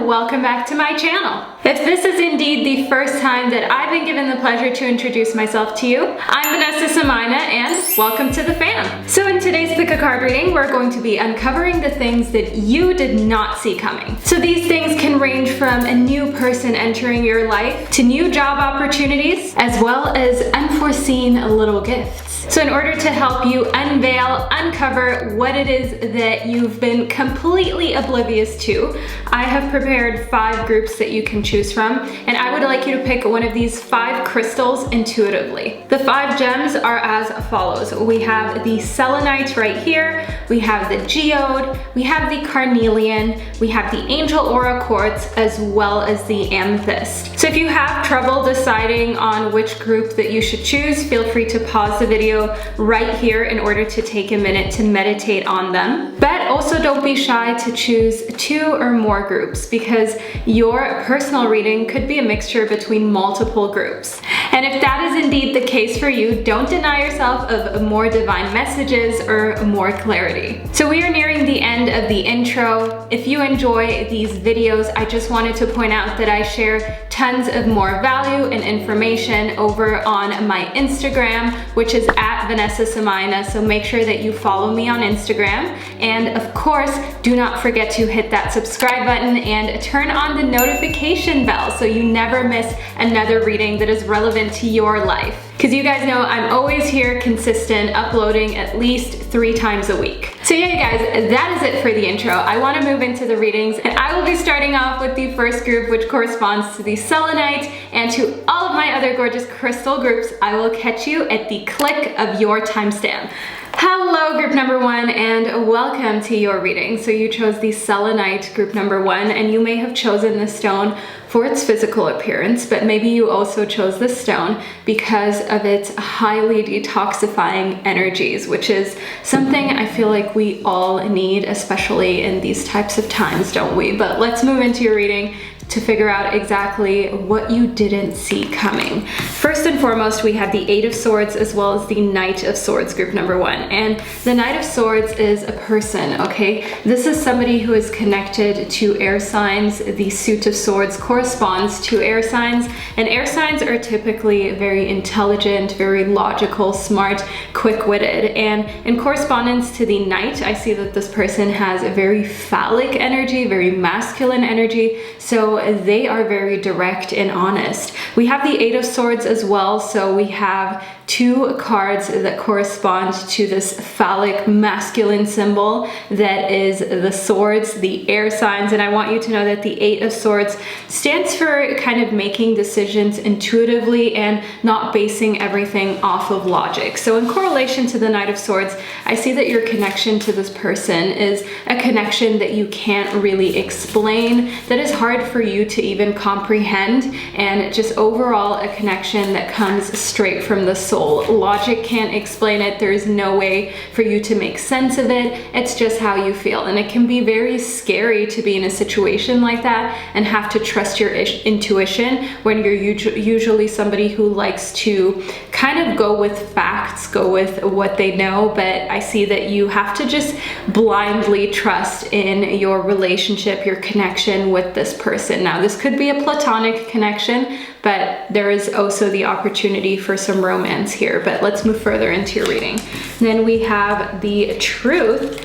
welcome back to my channel. If this is indeed the first time that I've been given the pleasure to introduce myself to you, I'm Vanessa and I, and welcome to the fam. So in today's Pick a Card reading, we're going to be uncovering the things that you did not see coming. So these things can range from a new person entering your life to new job opportunities, as well as unforeseen little gifts. So in order to help you uncover what it is that you've been completely oblivious to, I have prepared 5 groups that you can choose from, and I would like you to pick one of these 5 crystals intuitively. The 5 gems are as follows. We have the Selenite right here, we have the Geode, we have the Carnelian, we have the Angel Aura Quartz, as well as the Amethyst. So if you have trouble deciding on which group that you should choose, feel free to pause the video right here in order to take a minute to meditate on them. But also don't be shy to choose 2 or more groups, because your personal reading could be a mixture between multiple groups. And if that is indeed the case for you, don't deny yourself of more divine messages or more clarity. So we are nearing the end of the intro. If you enjoy these videos, I just wanted to point out that I share tons of more value and information over on my Instagram, which is at Vanessa Somuayina, so make sure that you follow me on Instagram. And of course, do not forget to hit that subscribe button and turn on the notification bell so you never miss another reading that is relevant to your life. Because you guys know I'm always here consistent, uploading at least 3 times a week. So yeah, guys, that is it for the intro. I want to move into the readings, and I will be starting off with the first group, which corresponds to the Selenite, and to all of my other gorgeous crystal groups, I will catch you at the click of your timestamp. Hello, group number 1, and welcome to your reading. So you chose the Selenite, group number 1, and you may have chosen this stone for its physical appearance, but maybe you also chose this stone because of its highly detoxifying energies, which is something I feel like we all need, especially in these types of times, don't we? But let's move into your reading to figure out exactly what you didn't see coming. First and foremost, we have the 8 of Swords as well as the Knight of Swords, group number 1. And the Knight of Swords is a person, okay? This is somebody who is connected to air signs. The Suit of Swords corresponds to air signs, and air signs are typically very intelligent, very logical, smart, quick-witted. And in correspondence to the Knight, I see that this person has a very phallic energy, very masculine energy, so they are very direct and honest. We have the 8 of Swords as well, so we have 2 cards that correspond to this phallic masculine symbol that is the swords, the air signs, and I want you to know that the 8 of Swords stands for kind of making decisions intuitively and not basing everything off of logic. So in correlation to the Knight of Swords, I see that your connection to this person is a connection that you can't really explain, that is hard for you to even comprehend, and just overall a connection that comes straight from the soul. Logic can't explain it. There is no way for you to make sense of it. It's just how you feel, and it can be very scary to be in a situation like that and have to trust your intuition when you're usually somebody who likes to kind of go with facts, go with what they know. But I see that you have to just blindly trust in your relationship, your connection with this person. Now, this could be a platonic connection, but there is also the opportunity for some romance here. But let's move further into your reading. Then we have the Truth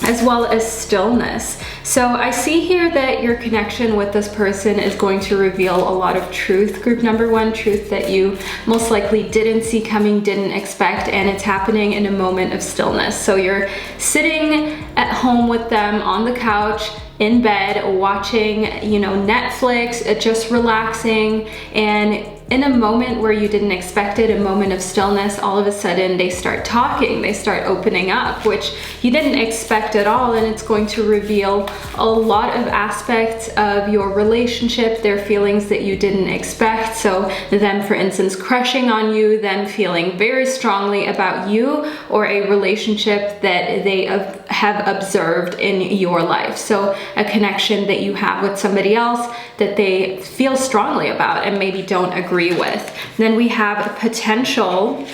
as well as Stillness. So I see here that your connection with this person is going to reveal a lot of truth, group number 1, truth that you most likely didn't see coming, didn't expect, and it's happening in a moment of stillness. So you're sitting at home with them on the couch, in bed, watching, Netflix, just relaxing, and in a moment where you didn't expect it, a moment of stillness, all of a sudden they start talking, they start opening up, which you didn't expect at all, and it's going to reveal a lot of aspects of your relationship, their feelings that you didn't expect. So them, for instance, crushing on you, them feeling very strongly about you, or a relationship that they have observed in your life. So a connection that you have with somebody else that they feel strongly about and maybe don't agree with. Then we have potential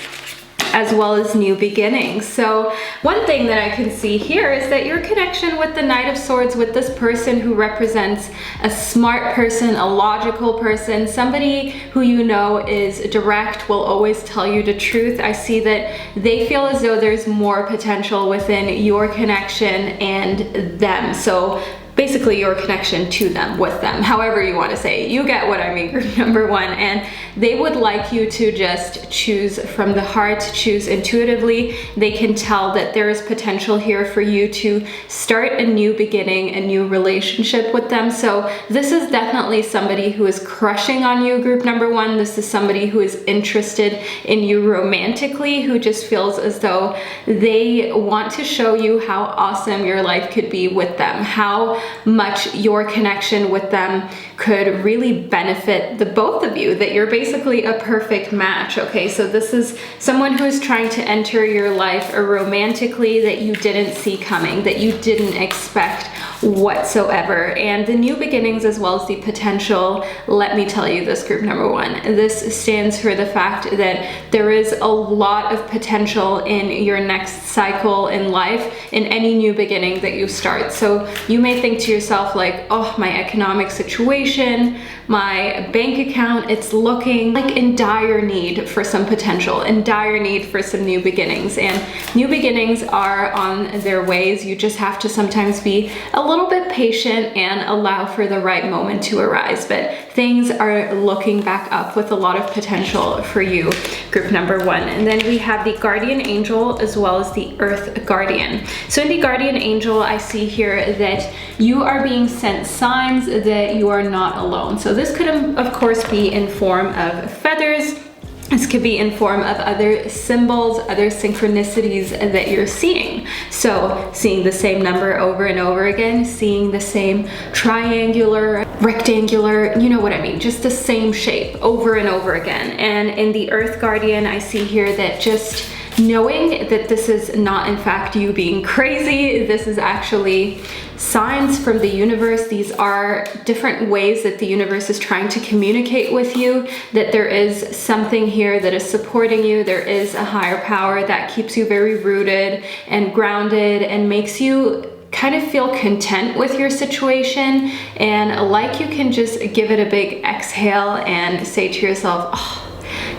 as well as new beginnings. So one thing that I can see here is that your connection with the Knight of Swords, with this person who represents a smart person, a logical person, somebody who you know is direct, will always tell you the truth. I see that they feel as though there's more potential within your connection and them. So basically your connection to them, with them, however you want to say it. You get what I mean, group number one. And they would like you to just choose from the heart, choose intuitively. They can tell that there is potential here for you to start a new beginning, a new relationship with them. So this is definitely somebody who is crushing on you, group number one. This is somebody who is interested in you romantically, who just feels as though they want to show you how awesome your life could be with them, how much your connection with them could really benefit the both of you, that you're basically a perfect match. Okay, so this is someone who is trying to enter your life romantically that you didn't see coming, that you didn't expect whatsoever. And the new beginnings as well as the potential, let me tell you this, group number one, this stands for the fact that there is a lot of potential in your next cycle in life, in any new beginning that you start. So you may think to yourself like, oh, my economic situation, my bank account, it's looking like in dire need for some potential, in dire need for some new beginnings. And new beginnings are on their ways. You just have to sometimes be a little bit patient and allow for the right moment to arise. But things are looking back up with a lot of potential for you, group number one. And then we have the Guardian Angel as well as the Earth Guardian. So in the Guardian Angel, I see here that you are being sent signs that you are not alone. So this could of course be in form of feathers. This could be in form of other symbols, other synchronicities that you're seeing. So seeing the same number over and over again, seeing the same triangular, rectangular, you know what I mean, just the same shape over and over again. And in the Earth Guardian, I see here that just knowing that this is not in fact you being crazy, this is actually signs from the universe. These are different ways that the universe is trying to communicate with you, that there is something here that is supporting you. There is a higher power that keeps you very rooted and grounded and makes you kind of feel content with your situation, and like you can just give it a big exhale and say to yourself, oh,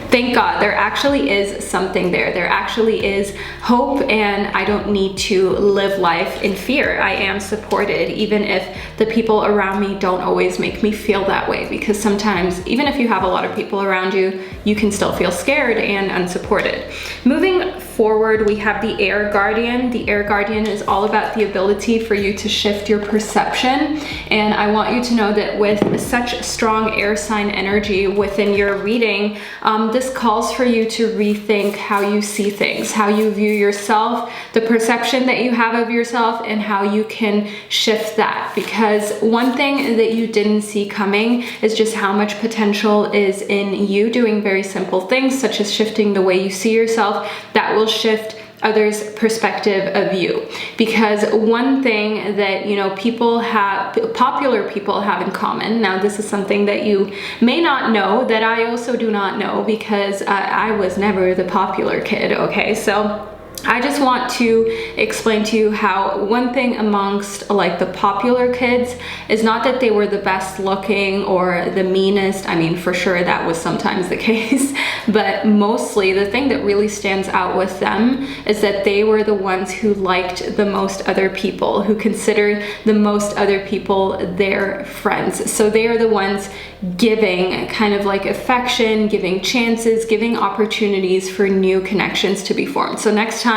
thank God, there actually is something there. There actually is hope, and I don't need to live life in fear. I am supported, even if the people around me don't always make me feel that way, because sometimes, even if you have a lot of people around you, you can still feel scared and unsupported. Moving forward, we have the Air Guardian. The Air Guardian is all about the ability for you to shift your perception. And I want you to know that with such strong air sign energy within your reading, this calls for you to rethink how you see things, how you view yourself, the perception that you have of yourself, and how you can shift that. Because one thing that you didn't see coming is just how much potential is in you doing very simple things, such as shifting the way you see yourself. That will shift others' perspective of you. Because one thing that, you know, popular people have in common, now this is something that you may not know, that I also do not know, because I was never the popular kid, okay? So I just want to explain to you how one thing amongst like the popular kids is not that they were the best looking or the meanest. I mean, for sure that was sometimes the case, but mostly the thing that really stands out with them is that they were the ones who liked the most other people, who considered the most other people their friends. So they are the ones giving kind of like affection, giving chances, giving opportunities for new connections to be formed. So next time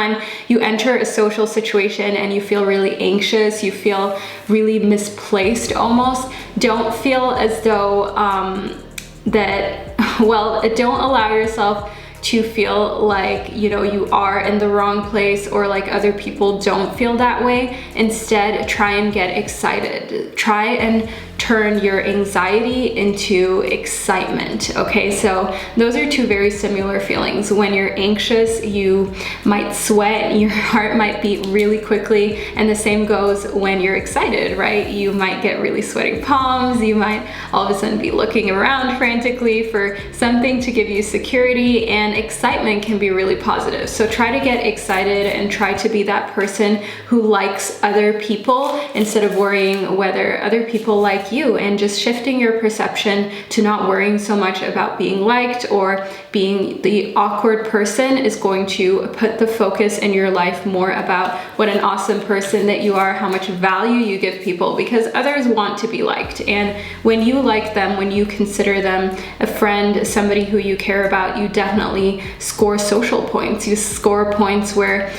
you enter a social situation and you feel really anxious, you feel really misplaced almost, don't feel as though don't allow yourself to feel like, you know, you are in the wrong place or like other people don't feel that way. Instead, try and get excited. Try and turn your anxiety into excitement. Okay, so those are two very similar feelings. When you're anxious, you might sweat, your heart might beat really quickly, and the same goes when you're excited, right? You might get really sweaty palms, you might all of a sudden be looking around frantically for something to give you security, and excitement can be really positive. So try to get excited and try to be that person who likes other people instead of worrying whether other people like you, and just shifting your perception to not worrying so much about being liked or being the awkward person is going to put the focus in your life more about what an awesome person that you are, how much value you give people, because others want to be liked. And when you like them, when you consider them a friend, somebody who you care about, you definitely score social points. You score points where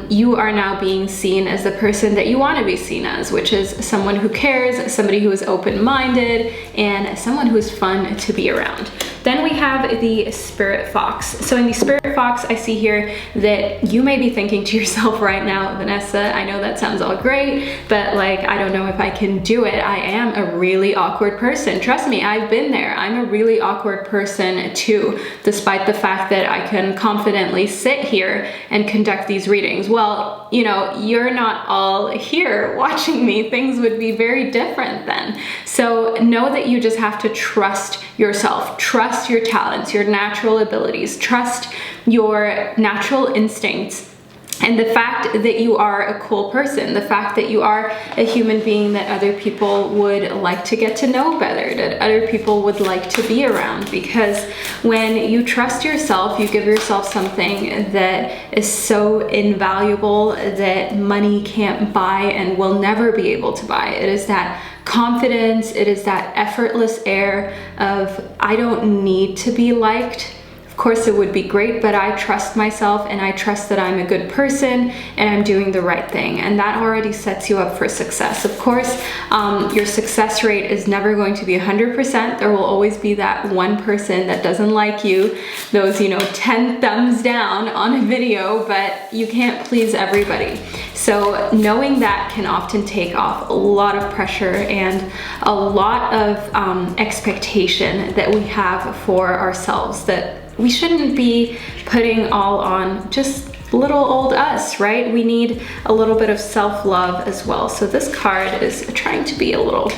you are now being seen as the person that you want to be seen as, which is someone who cares, somebody who is open-minded, and someone who is fun to be around. Then we have the Spirit Fox. So in the Spirit Fox, I see here that you may be thinking to yourself right now, Vanessa, I know that sounds all great, but like, I don't know if I can do it. I am a really awkward person. Trust me, I've been there. I'm a really awkward person too, despite the fact that I can confidently sit here and conduct these readings. Well, you know, you're not all here watching me. Things would be very different then. So know that you just have to trust yourself, trust your talents, your natural abilities, trust your natural instincts, and the fact that you are a cool person, the fact that you are a human being that other people would like to get to know better, that other people would like to be around. Because when you trust yourself, you give yourself something that is so invaluable that money can't buy and will never be able to buy. It is that confidence, it is that effortless air of, I don't need to be liked. Of course it would be great, but I trust myself and I trust that I'm a good person and I'm doing the right thing. And that already sets you up for success. Of course, your success rate is never going to be 100%. There will always be that one person that doesn't like you, those, 10 thumbs down on a video, but you can't please everybody. So knowing that can often take off a lot of pressure and a lot of expectation that we have for ourselves, that we shouldn't be putting all on just little old us, right? We need a little bit of self-love as well. So this card is trying to be a little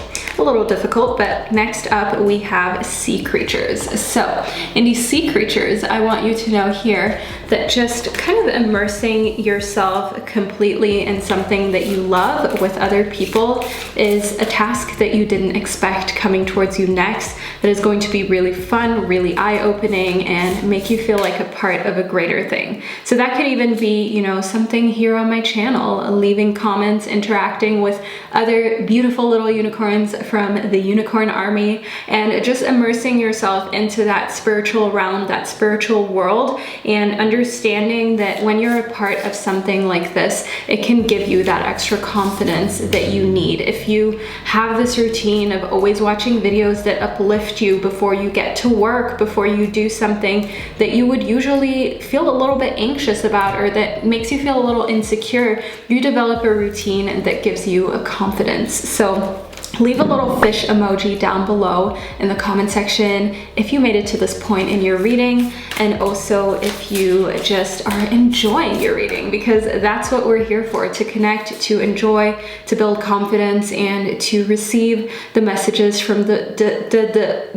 difficult, but next up we have sea creatures. So in these sea creatures, I want you to know here that just kind of immersing yourself completely in something that you love with other people is a task that you didn't expect coming towards you next, that is going to be really fun, really eye-opening, and make you feel like a part of a greater thing. So that could even be, something here on my channel, leaving comments, interacting with other beautiful little unicorns from the unicorn army, and just immersing yourself into that spiritual realm, that spiritual world, and understanding that when you're a part of something like this, it can give you that extra confidence that you need. If you have this routine of always watching videos that uplift you before you get to work, before you do something that you would usually feel a little bit anxious about, or that makes you feel a little insecure, you develop a routine that gives you a confidence. So leave a little fish emoji down below in the comment section if you made it to this point in your reading, and also if you just are enjoying your reading, because that's what we're here for, to connect, to enjoy, to build confidence, and to receive the messages from to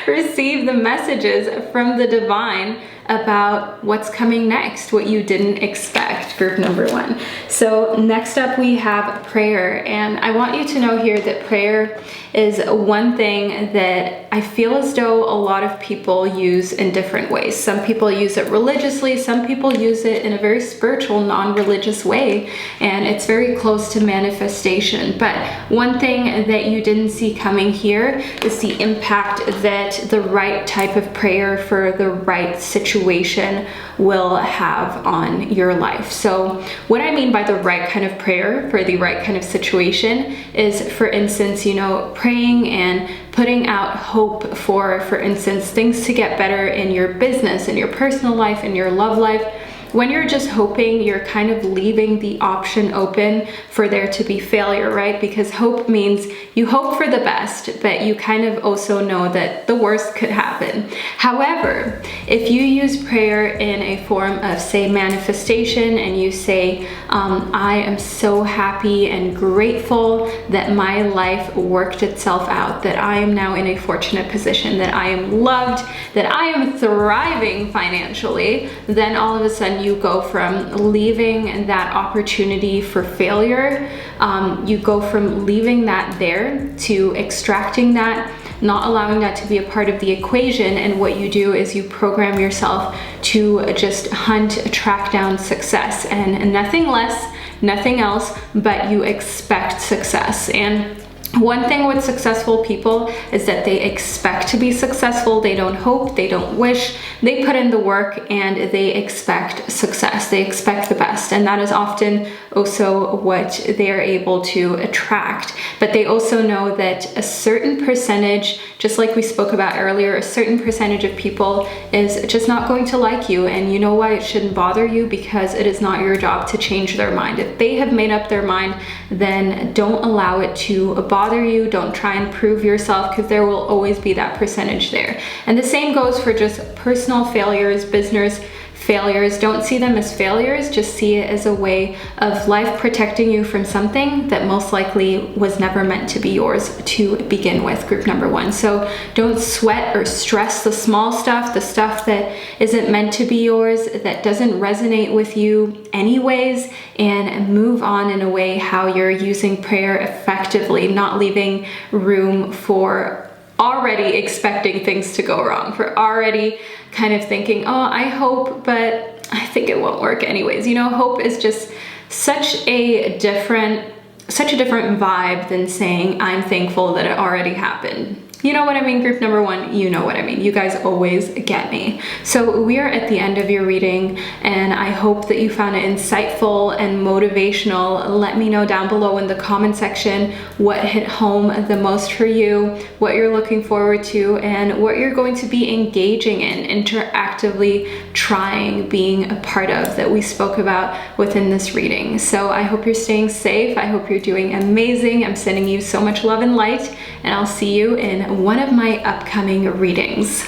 receive the messages from the divine about what's coming next, what you didn't expect, group number one. So next up we have prayer, and I want you to know here that prayer is one thing that I feel as though a lot of people use in different ways. Some people use it religiously, some people use it in a very spiritual, non-religious way, and it's very close to manifestation. But one thing that you didn't see coming here is the impact that the right type of prayer for the right situation will have on your life. So what I mean by the right kind of prayer for the right kind of situation is, for instance, praying and putting out hope for instance, things to get better in your business, in your personal life, in your love life. when you're just hoping, you're kind of leaving the option open for there to be failure, right? Because hope means you hope for the best, but you kind of also know that the worst could happen. However, if you use prayer in a form of, say, manifestation, and you say, I am so happy and grateful that my life worked itself out, that I am now in a fortunate position, that I am loved, that I am thriving financially, then all of a sudden you go from leaving that opportunity for failure, you go from leaving that there to extracting that, not allowing that to be a part of the equation. And what you do is you program yourself to just track down success, and nothing less, nothing else, but you expect success. And one thing with successful people is that they expect to be successful. They don't hope, they don't wish, they put in the work, and they expect success. They expect the best. And that is often also what they are able to attract. But they also know that a certain percentage, just like we spoke about earlier, a certain percentage of people is just not going to like you. And you know why it shouldn't bother you? Because it is not your job to change their mind. If they have made up their mind, then don't allow it to bother you. Don't try and prove yourself, because there will always be that percentage there. And the same goes for just personal failures, business failures. Don't see them as failures, just see it as a way of life protecting you from something that most likely was never meant to be yours to begin with, group number one. So don't sweat or stress the small stuff, the stuff that isn't meant to be yours, that doesn't resonate with you anyways, and move on in a way how you're using prayer effectively, not leaving room for already expecting things to go wrong, for already kind of thinking, oh, I hope, but I think it won't work anyways. You know, hope is just such a different vibe than saying, I'm thankful that it already happened. You know what I mean, group number one? You know what I mean. You guys always get me. So we are at the end of your reading, and I hope that you found it insightful and motivational. Let me know down below in the comment section what hit home the most for you, what you're looking forward to, and what you're going to be engaging in, interactively trying, being a part of, that we spoke about within this reading. So I hope you're staying safe. I hope you're doing amazing. I'm sending you so much love and light, and I'll see you in one of my upcoming readings.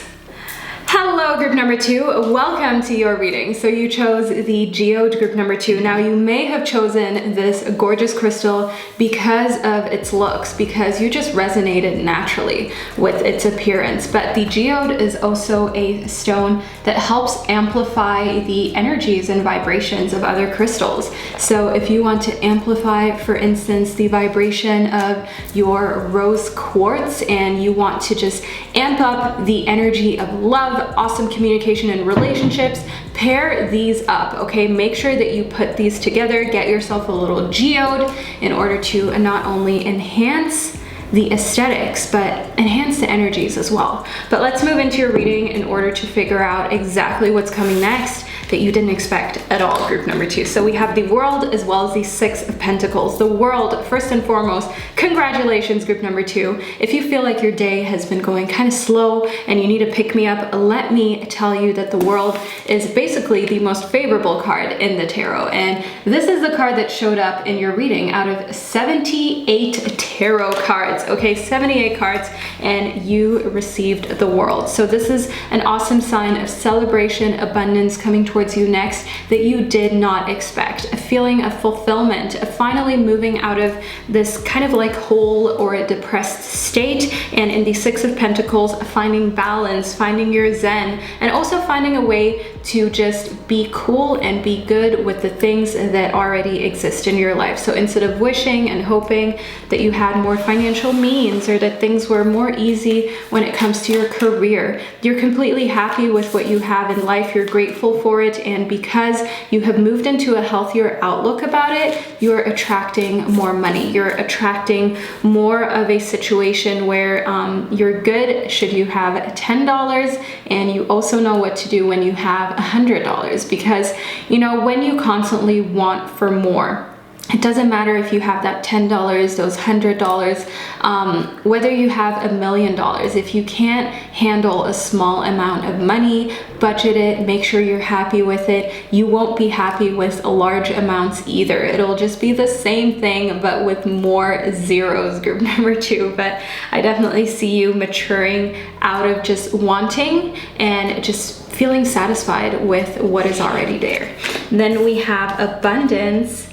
Hello, group number two. Welcome to your reading. So you chose the Geode, group number two. Now you may have chosen this gorgeous crystal because of its looks, because you just resonated naturally with its appearance. But the Geode is also a stone that helps amplify the energies and vibrations of other crystals. So if you want to amplify, for instance, the vibration of your rose quartz, and you want to just amp up the energy of love, awesome communication and relationships, pair these up, okay? Make sure that you put these together. Get yourself a little Geode in order to not only enhance the aesthetics, but enhance the energies as well. But let's move into your reading in order to figure out exactly what's coming next that you didn't expect at all, group number two. So we have the World as well as the Six of Pentacles. The World, first and foremost, congratulations, group number two. If you feel like your day has been going kind of slow and you need to pick me up, let me tell you that the World is basically the most favorable card in the tarot. And this is the card that showed up in your reading out of 78 tarot cards, okay? 78 cards, and you received the World. So this is an awesome sign of celebration, abundance coming towards you next that you did not expect. A feeling of fulfillment, of finally moving out of this kind of like hole or a depressed state, and in the Six of Pentacles, finding balance, finding your zen, and also finding a way to just be cool and be good with the things that already exist in your life. So instead of wishing and hoping that you had more financial means or that things were more easy when it comes to your career, you're completely happy with what you have in life. You're grateful for it, and because you have moved into a healthier outlook about it, you're attracting more money. You're attracting more of a situation where you're good should you have $10, and you also know what to do when you have $100, because you know when you constantly want for more, It doesn't matter if you have that $10, those $100, whether you have $1 million. If you can't handle a small amount of money, budget it, make sure you're happy with it. You won't be happy with large amounts either. It'll just be the same thing, but with more zeros, group number 2. But I definitely see you maturing out of just wanting and just feeling satisfied with what is already there. Then we have abundance,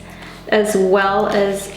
as well as,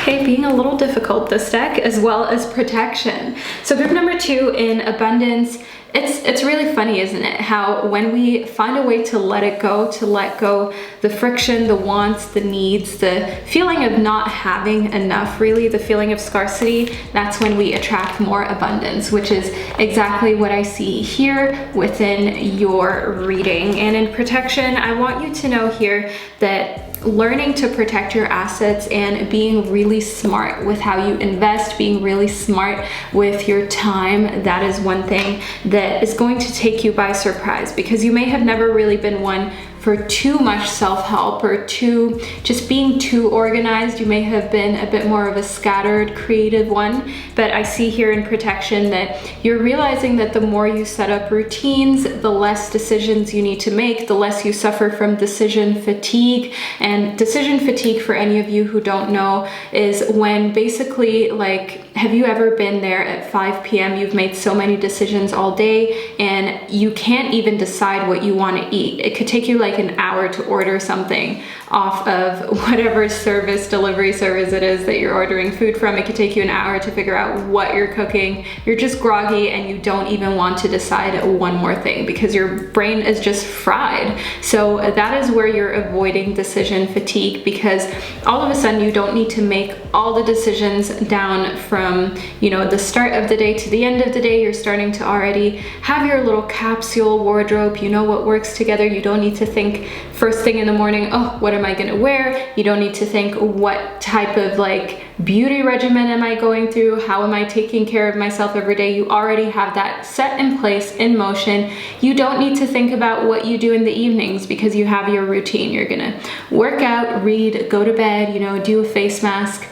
being a little difficult, this deck, as well as protection. So group number 2 in abundance, it's really funny, isn't it? How when we find a way to let go the friction, the wants, the needs, the feeling of not having enough, really, the feeling of scarcity, that's when we attract more abundance, which is exactly what I see here within your reading. And in protection, I want you to know here that learning to protect your assets and being really smart with how you invest, being really smart with your time, that is one thing that is going to take you by surprise, because you may have never really been one for too much self-help or just being too organized. You may have been a bit more of a scattered, creative one, but I see here in protection that you're realizing that the more you set up routines, the less decisions you need to make, the less you suffer from decision fatigue. And decision fatigue, for any of you who don't know, is when basically, like, have you ever been there at 5 p.m., you've made so many decisions all day and you can't even decide what you want to eat. It could take you like an hour to order something off of whatever delivery service it is that you're ordering food from. It could take you an hour to figure out what you're cooking. You're just groggy and you don't even want to decide one more thing because your brain is just fried. So that is where you're avoiding decision fatigue, because all of a sudden you don't need to make all the decisions down from, you know, the start of the day to the end of the day. You're starting to already have your little capsule wardrobe. You know what works together. You don't need to think first thing in the morning, oh, what am I gonna wear? You don't need to think what type of like beauty regimen am I going through? How am I taking care of myself every day? You already have that set in place, in motion. You don't need to think about what you do in the evenings because you have your routine. You're gonna work out, read, go to bed, you know, do a face mask,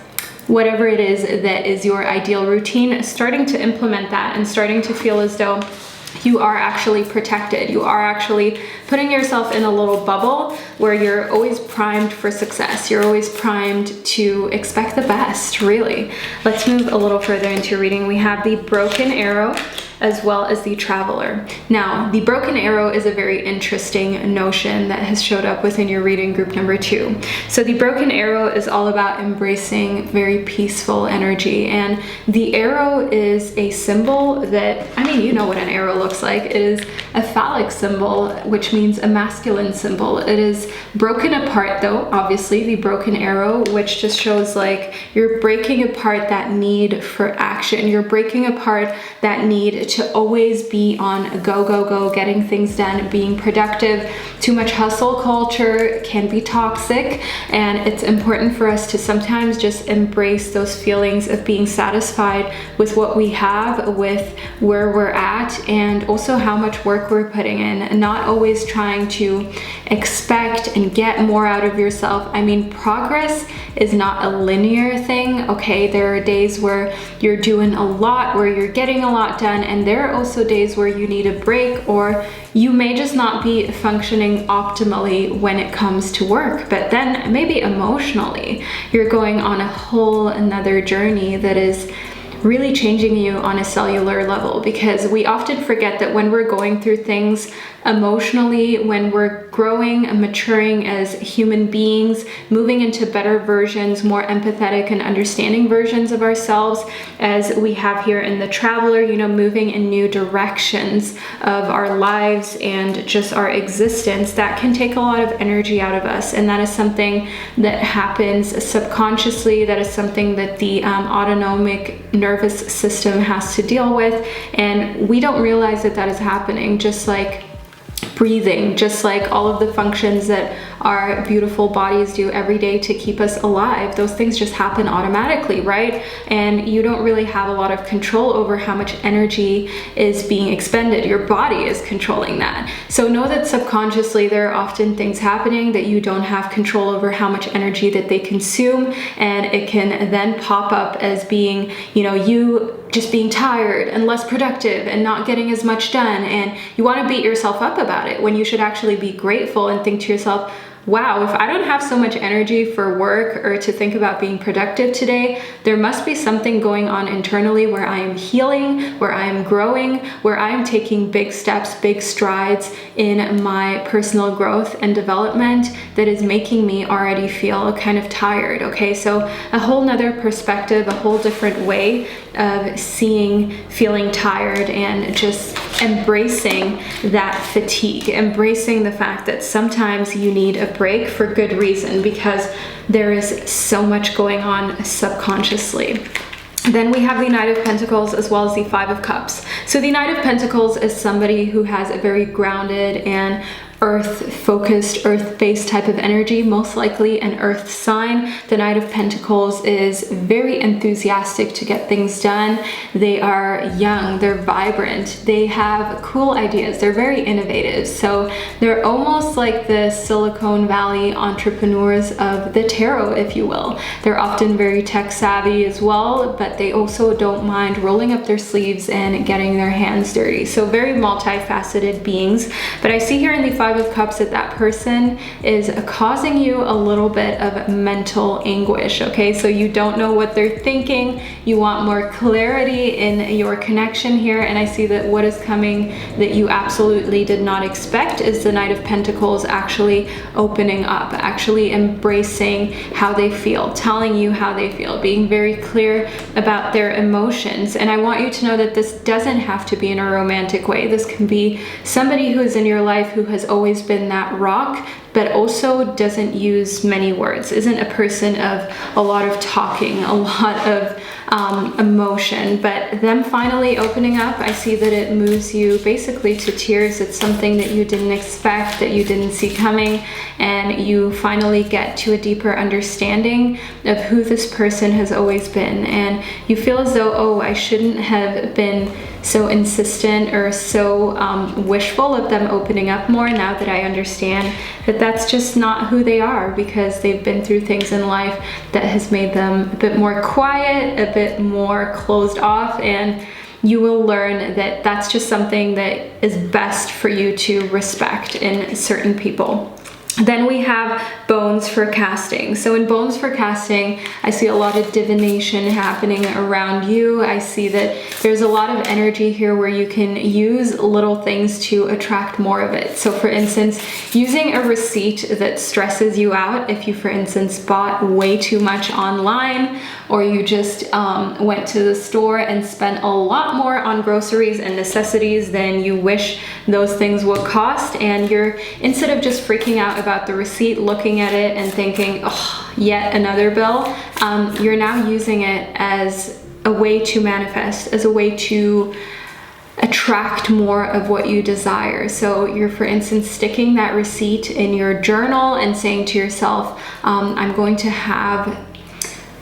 whatever it is that is your ideal routine. Starting to implement that and starting to feel as though you are actually protected. You are actually putting yourself in a little bubble where you're always primed for success. You're always primed to expect the best, really. Let's move a little further into your reading. We have the broken arrow as well as the traveler. Now, the broken arrow is a very interesting notion that has showed up within your reading, group number 2. So the broken arrow is all about embracing very peaceful energy. And the arrow is a symbol that, I mean, you know what an arrow looks like. It is a phallic symbol, which means a masculine symbol. It is broken apart though, obviously, the broken arrow, which just shows like you're breaking apart that need for action. You're breaking apart that need to always be on go, go, go, getting things done, being productive. Too much hustle culture can be toxic, and it's important for us to sometimes just embrace those feelings of being satisfied with what we have, with where we're at, and also how much work we're putting in, and not always trying to expect and get more out of yourself. I mean, progress is not a linear thing, okay? There are days where you're doing a lot, where you're getting a lot done, and there are also days where you need a break, or you may just not be functioning optimally when it comes to work. But then maybe emotionally, you're going on a whole another journey that is really changing you on a cellular level, because we often forget that when we're going through things emotionally, when we're growing and maturing as human beings, moving into better versions, more empathetic and understanding versions of ourselves, as we have here in the traveler, you know, moving in new directions of our lives and just our existence, that can take a lot of energy out of us. And that is something that happens subconsciously. That is something that the autonomic nervous system has to deal with. And we don't realize that that is happening, just like breathing, just like all of the functions that our beautiful bodies do every day to keep us alive. Those things just happen automatically, right? And you don't really have a lot of control over how much energy is being expended. Your body is controlling that. So know that subconsciously there are often things happening that you don't have control over how much energy that they consume, and it can then pop up as being, you just being tired and less productive and not getting as much done, and you want to beat yourself up about it when you should actually be grateful and think to yourself, wow, if I don't have so much energy for work or to think about being productive today, there must be something going on internally where I am healing, where I am growing, where I am taking big steps, big strides in my personal growth and development that is making me already feel kind of tired, okay? So a whole nother perspective, a whole different way of feeling tired, and just embracing that fatigue, embracing the fact that sometimes you need a break for good reason, because there is so much going on subconsciously. Then we have the Knight of Pentacles as well as the Five of Cups. So the Knight of Pentacles is somebody who has a very grounded and earth-focused, earth-based type of energy, most likely an earth sign. The Knight of Pentacles is very enthusiastic to get things done. They are young, they're vibrant, they have cool ideas, they're very innovative. So they're almost like the Silicon Valley entrepreneurs of the tarot, if you will. They're often very tech savvy as well, but they also don't mind rolling up their sleeves and getting their hands dirty. So very multifaceted beings. But I see here in the Five of Cups that person is causing you a little bit of mental anguish, okay? So you don't know what they're thinking, you want more clarity in your connection here, and I see that what is coming that you absolutely did not expect is the Knight of Pentacles actually opening up, actually embracing how they feel, telling you how they feel, being very clear about their emotions. And I want you to know that this doesn't have to be in a romantic way. This can be somebody who is in your life who has always been that rock, but also doesn't use many words, isn't a person of a lot of talking, a lot of emotion, but them finally opening up, I see that it moves you basically to tears. It's something that you didn't expect, that you didn't see coming, and you finally get to a deeper understanding of who this person has always been, and you feel as though, oh, I shouldn't have been so insistent or so wishful of them opening up more, now that I understand that that's just not who they are, because they've been through things in life that has made them a bit more quiet, a bit more closed off, and you will learn that that's just something that is best for you to respect in certain people. Then we have bones for casting. So in bones for casting, I see a lot of divination happening around you. I see that there's a lot of energy here where you can use little things to attract more of it. So for instance, using a receipt that stresses you out. If you, for instance, bought way too much online, or you just went to the store and spent a lot more on groceries and necessities than you wish those things would cost, and you're, instead of just freaking out about the receipt, looking at it and thinking, oh, yet another bill, you're now using it as a way to manifest, as a way to attract more of what you desire. So you're, for instance, sticking that receipt in your journal and saying to yourself, I'm going to have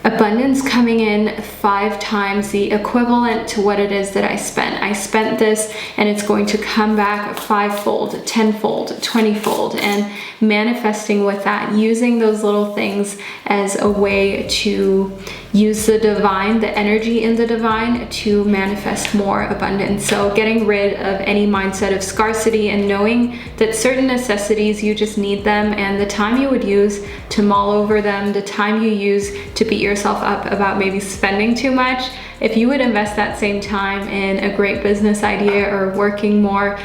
abundance coming in 5 times the equivalent to what it is that I spent. I spent this, and it's going to come back 5-fold, 10-fold, 20-fold, and manifesting with that, using those little things as a way to use the divine, the energy in the divine, to manifest more abundance. So getting rid of any mindset of scarcity and knowing that certain necessities, you just need them, and the time you would use to mull over them, the time you use to beat yourself up about maybe spending too much, if you would invest that same time in a great business idea or working more,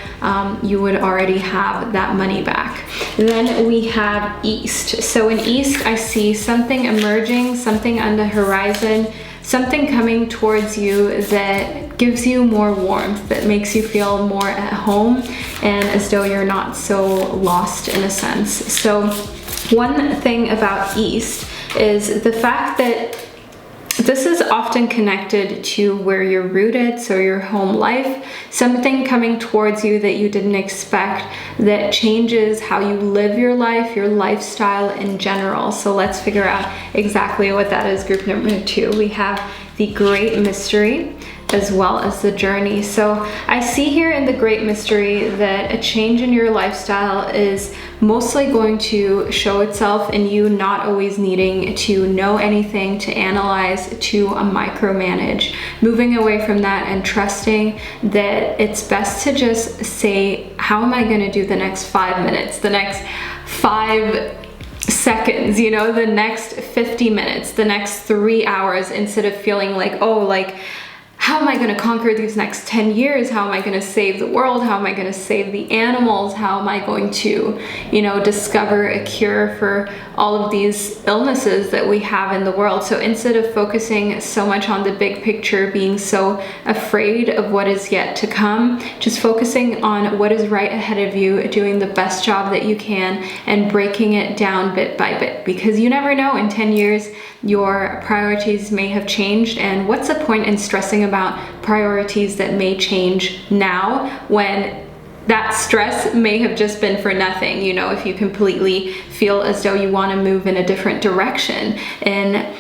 you would already have that money back. Then we have East. So in East, I see something emerging, something on the horizon, something coming towards you that gives you more warmth, that makes you feel more at home, and as though you're not so lost in a sense. So one thing about East is the fact that This is often connected to where you're rooted, so your home life, something coming towards you that you didn't expect that changes how you live your life, your lifestyle in general. So let's figure out exactly what that is. Group number 2, we have the Great Mystery as well as the Journey. So I see here in the Great Mystery that a change in your lifestyle is mostly going to show itself in you not always needing to know anything, to analyze, to micromanage, moving away from that and trusting that it's best to just say, how am I going to do the next 5 minutes, the next 5 seconds, you know, the next 50 minutes, the next 3 hours, instead of feeling like, oh, like, how am I going to conquer these next 10 years? How am I going to save the world? How am I going to save the animals? How am I going to, you know, discover a cure for all of these illnesses that we have in the world? So instead of focusing so much on the big picture, being so afraid of what is yet to come, just focusing on what is right ahead of you, doing the best job that you can, and breaking it down bit by bit, because you never know, in 10 years, your priorities may have changed, and what's the point in stressing about priorities that may change now when that stress may have just been for nothing, you know, if you completely feel as though you want to move in a different direction in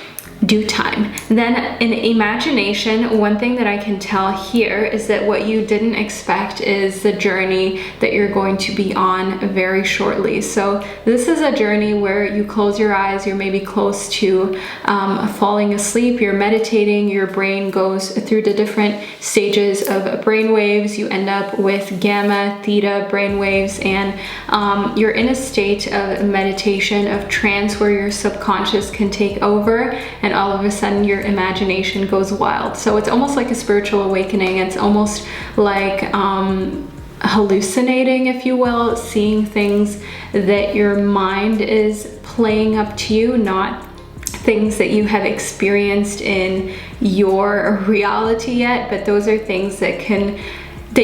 due time. Then in imagination, one thing that I can tell here is that what you didn't expect is the journey that you're going to be on very shortly. So this is a journey where you close your eyes, you're maybe close to falling asleep, you're meditating, your brain goes through the different stages of brain waves, you end up with gamma, theta brain waves, and you're in a state of meditation, of trance, where your subconscious can take over, and all of a sudden your imagination goes wild. So it's almost like a spiritual awakening. It's almost like hallucinating, if you will, seeing things that your mind is playing up to you, not things that you have experienced in your reality yet, but those are things that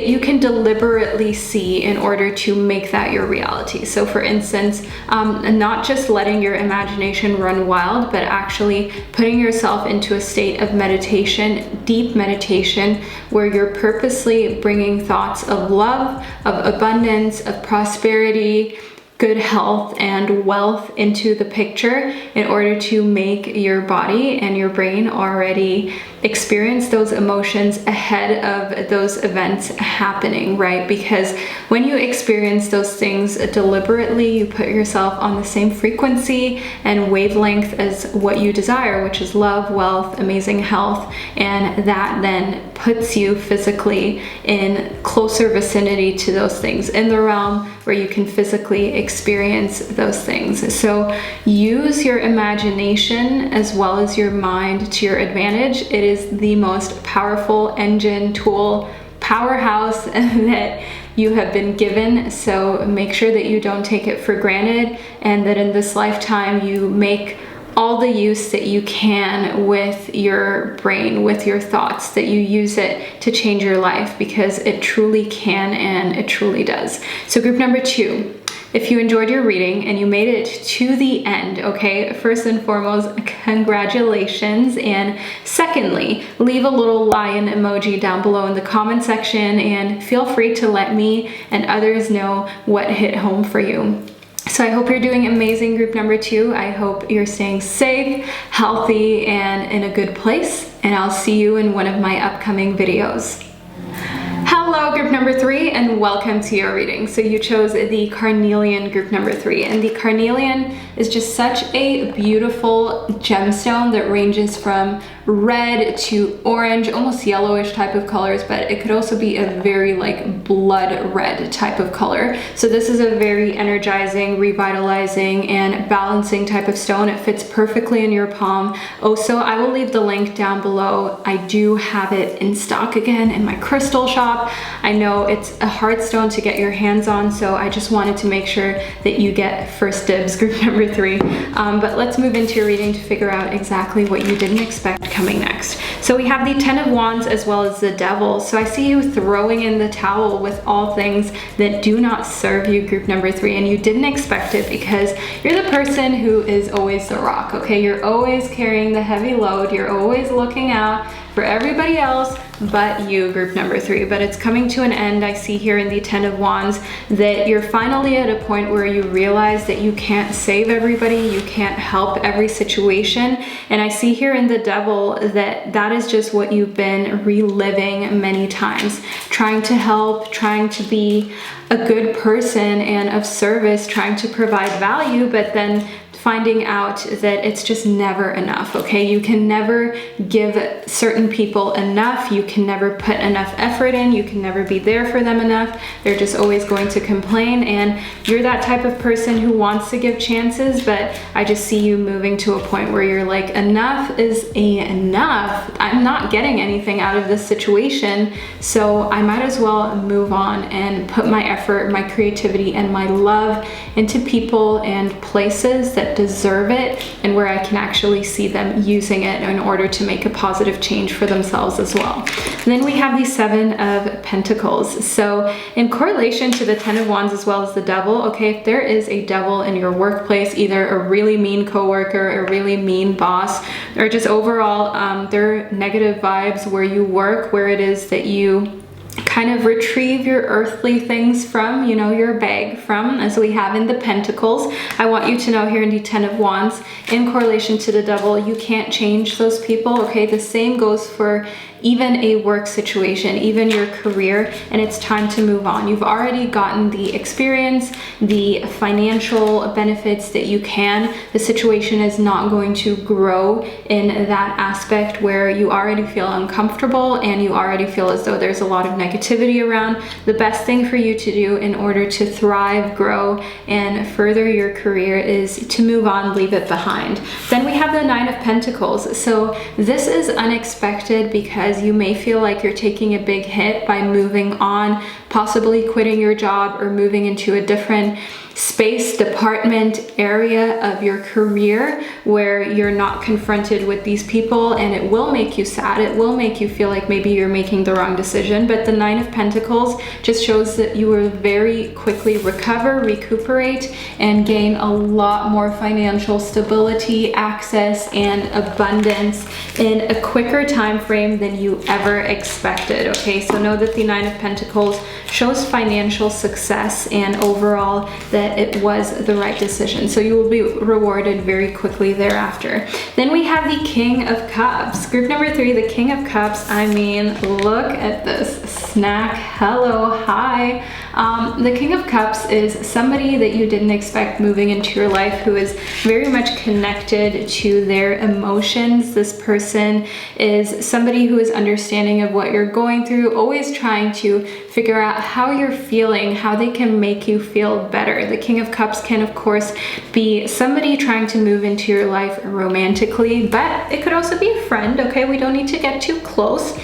you can deliberately see in order to make that your reality. So for instance, not just letting your imagination run wild, but actually putting yourself into a state of meditation, deep meditation, where you're purposely bringing thoughts of love, of abundance, of prosperity, good health and wealth into the picture, in order to make your body and your brain already experience those emotions ahead of those events happening, right? Because when you experience those things deliberately, you put yourself on the same frequency and wavelength as what you desire, which is love, wealth, amazing health, and that then puts you physically in closer vicinity to those things, in the realm where you can physically experience those things. So use your imagination as well as your mind to your advantage. It is the most powerful engine, tool, powerhouse that you have been given. So make sure that you don't take it for granted, and that in this lifetime you make all the use that you can with your brain, with your thoughts, that you use it to change your life, because it truly can and it truly does. So group number 2, if you enjoyed your reading and you made it to the end, okay, first and foremost, congratulations. And secondly, leave a little lion emoji down below in the comment section, and feel free to let me and others know what hit home for you. So I hope you're doing amazing, group number 2. I hope you're staying safe, healthy, and in a good place. And I'll see you in one of my upcoming videos. Hello, group number 3, and welcome to your reading. So you chose the Carnelian, group number 3, and the Carnelian is just such a beautiful gemstone that ranges from red to orange, almost yellowish type of colors, but it could also be a very like blood red type of color. So this is a very energizing, revitalizing, and balancing type of stone. It fits perfectly in your palm. Also, I will leave the link down below. I do have it in stock again in my crystal shop. I know it's a hard stone to get your hands on, so I just wanted to make sure that you get first dibs, group number 3. But let's move into your reading to figure out exactly what you didn't expect coming next. So we have the 10 of Wands as well as the Devil. So I see you throwing in the towel with all things that do not serve you, group number 3, and you didn't expect it because you're the person who is always the rock, okay? You're always carrying the heavy load. You're always looking out for everybody else but you, group number 3. But it's coming to an end. I see here in the 10 of Wands that you're finally at a point where you realize that you can't save everybody, you can't help every situation. And I see here in the Devil that that is just what you've been reliving many times, trying to help, trying to be a good person and of service, trying to provide value, but then finding out that it's just never enough, okay? You can never give certain people enough. You can never put enough effort in. You can never be there for them enough. They're just always going to complain, and you're that type of person who wants to give chances, but I just see you moving to a point where you're like, enough is enough. I'm not getting anything out of this situation, so I might as well move on and put my effort, my creativity, and my love into people and places that deserve it and where I can actually see them using it in order to make a positive change for themselves as well. And then we have the 7 of Pentacles. So in correlation to the 10 of Wands as well as the Devil, okay, if there is a devil in your workplace, either a really mean coworker, a really mean boss, or just overall there are negative vibes where you work, where it is that you kind of retrieve your earthly things from, you know, your bag from, as we have in the Pentacles. I want you to know here in the 10 of Wands, in correlation to the Devil, you can't change those people, okay? The same goes for even a work situation, even your career, and it's time to move on. You've already gotten the experience, the financial benefits that you can. The situation is not going to grow in that aspect where you already feel uncomfortable and you already feel as though there's a lot of negativity around. The best thing for you to do in order to thrive, grow, and further your career is to move on, leave it behind. Then we have the 9 of Pentacles. So this is unexpected because you may feel like you're taking a big hit by moving on, possibly quitting your job or moving into a different space, department, area of your career where you're not confronted with these people, and it will make you sad. It will make you feel like maybe you're making the wrong decision. But the 9 of Pentacles just shows that you will very quickly recover, recuperate, and gain a lot more financial stability, access, and abundance in a quicker time frame than you ever expected, okay? So know that the 9 of Pentacles shows financial success and overall that it was the right decision. So you will be rewarded very quickly thereafter. Then we have the King of Cups. Group number 3, the King of Cups. I mean, look at this snack. Hello, hi. The King of Cups is somebody that you didn't expect moving into your life, who is very much connected to their emotions. This person is somebody who is understanding of what you're going through, always trying to figure out how you're feeling, how they can make you feel better. The King of Cups can, of course, be somebody trying to move into your life romantically, but it could also be a friend, okay? We don't need to get too close.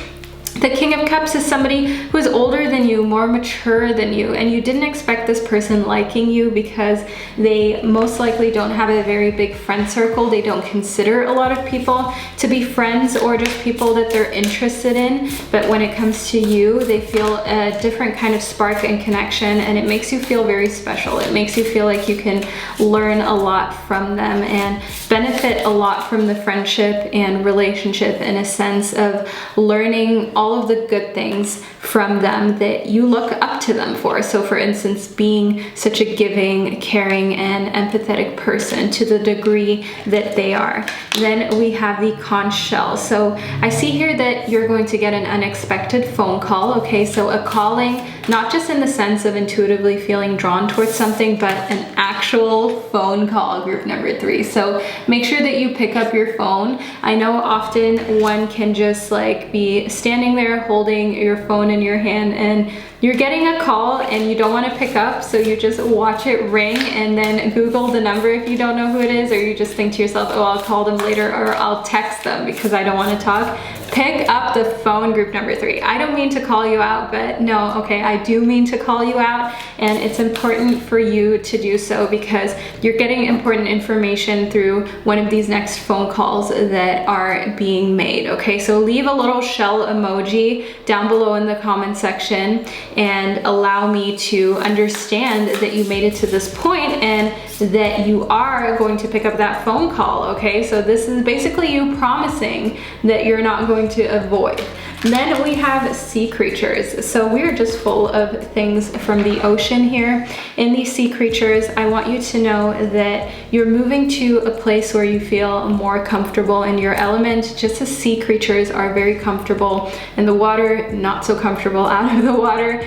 The King of Cups is somebody who is older than you, more mature than you, and you didn't expect this person liking you because they most likely don't have a very big friend circle. They don't consider a lot of people to be friends or just people that they're interested in. But when it comes to you, they feel a different kind of spark and connection, and it makes you feel very special. It makes you feel like you can learn a lot from them and benefit a lot from the friendship and relationship, in a sense of learning all of the good things from them that you look up to them for. So for instance, being such a giving, caring, and empathetic person to the degree that they are. Then we have the conch shell. So I see here that you're going to get an unexpected phone call, okay? So a calling, not just in the sense of intuitively feeling drawn towards something, but an actual actual phone call group number 3. So make sure that you pick up your phone. I know often one can just like be standing there holding your phone in your hand and you're getting a call and you don't want to pick up, so you just watch it ring and then Google the number if you don't know who it is, or you just think to yourself, oh, I'll call them later, or I'll text them because I don't want to talk. Pick up the phone, group number 3. I don't mean to call you out, but no, okay, I do mean to call you out, and it's important for you to do so because you're getting important information through one of these next phone calls that are being made, okay? So leave a little shell emoji down below in the comment section and allow me to understand that you made it to this point and that you are going to pick up that phone call, okay? So this is basically you promising that you're not going to avoid. Then we have sea creatures. So we're just full of things from the ocean here. In these sea creatures, I want you to know that you're moving to a place where you feel more comfortable in your element, just as sea creatures are very comfortable in the water, not so comfortable out of the water.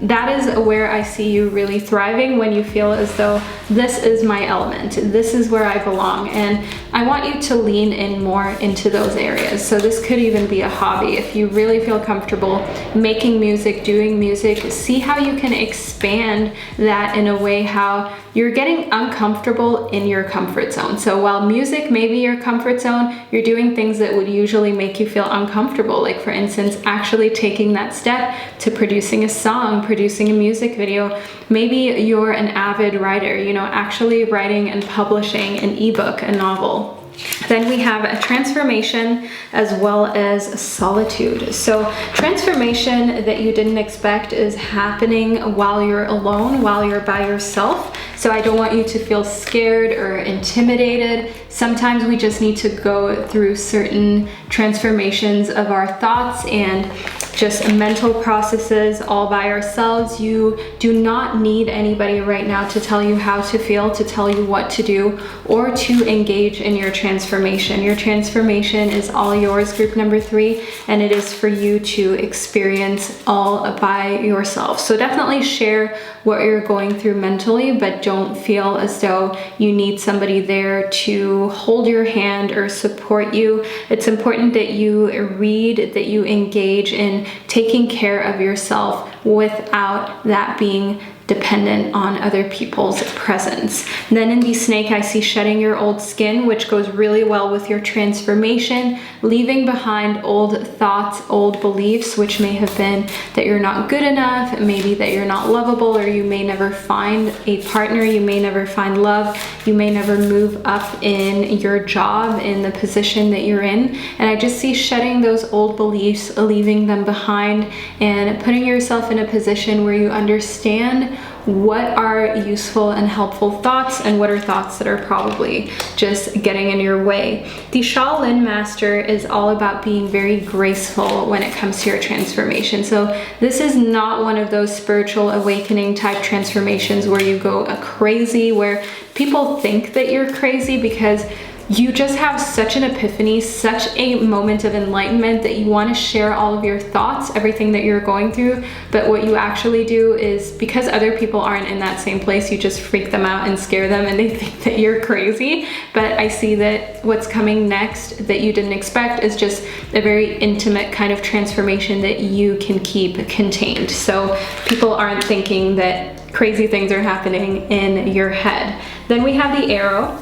That is where I see you really thriving, when you feel as though this is my element, this is where I belong, and I want you to lean in more into those areas. So this could even be a hobby. If you really feel comfortable making music, doing music, see how you can expand that in a way how you're getting uncomfortable in your comfort zone. So while music may be your comfort zone, you're doing things that would usually make you feel uncomfortable. Like for instance, actually taking that step to producing a song, producing a music video. Maybe you're an avid writer, you know, actually writing and publishing an ebook, a novel. Then we have a transformation as well as solitude. So transformation that you didn't expect is happening while you're alone, while you're by yourself. So I don't want you to feel scared or intimidated. Sometimes we just need to go through certain transformations of our thoughts and just mental processes all by ourselves. You do not need anybody right now to tell you how to feel, to tell you what to do, or to engage in your transformation. Your transformation is all yours, group number 3, and it is for you to experience all by yourself. So definitely share what you're going through mentally, but don't feel as though you need somebody there to hold your hand or support you. It's important that you read, that you engage in taking care of yourself without that being dependent on other people's presence. And then in the snake, I see shedding your old skin, which goes really well with your transformation, leaving behind old thoughts, old beliefs, which may have been that you're not good enough, maybe that you're not lovable, or you may never find a partner, you may never find love, you may never move up in your job, in the position that you're in. And I just see shedding those old beliefs, leaving them behind, and putting yourself in a position where you understand what are useful and helpful thoughts and what are thoughts that are probably just getting in your way. The Shaolin Master is all about being very graceful when it comes to your transformation. So this is not one of those spiritual awakening type transformations where you go crazy, where people think that you're crazy because you just have such an epiphany, such a moment of enlightenment that you want to share all of your thoughts, everything that you're going through. But what you actually do is, because other people aren't in that same place, you just freak them out and scare them and they think that you're crazy. But I see that what's coming next that you didn't expect is just a very intimate kind of transformation that you can keep contained. So people aren't thinking that crazy things are happening in your head. Then we have the arrow.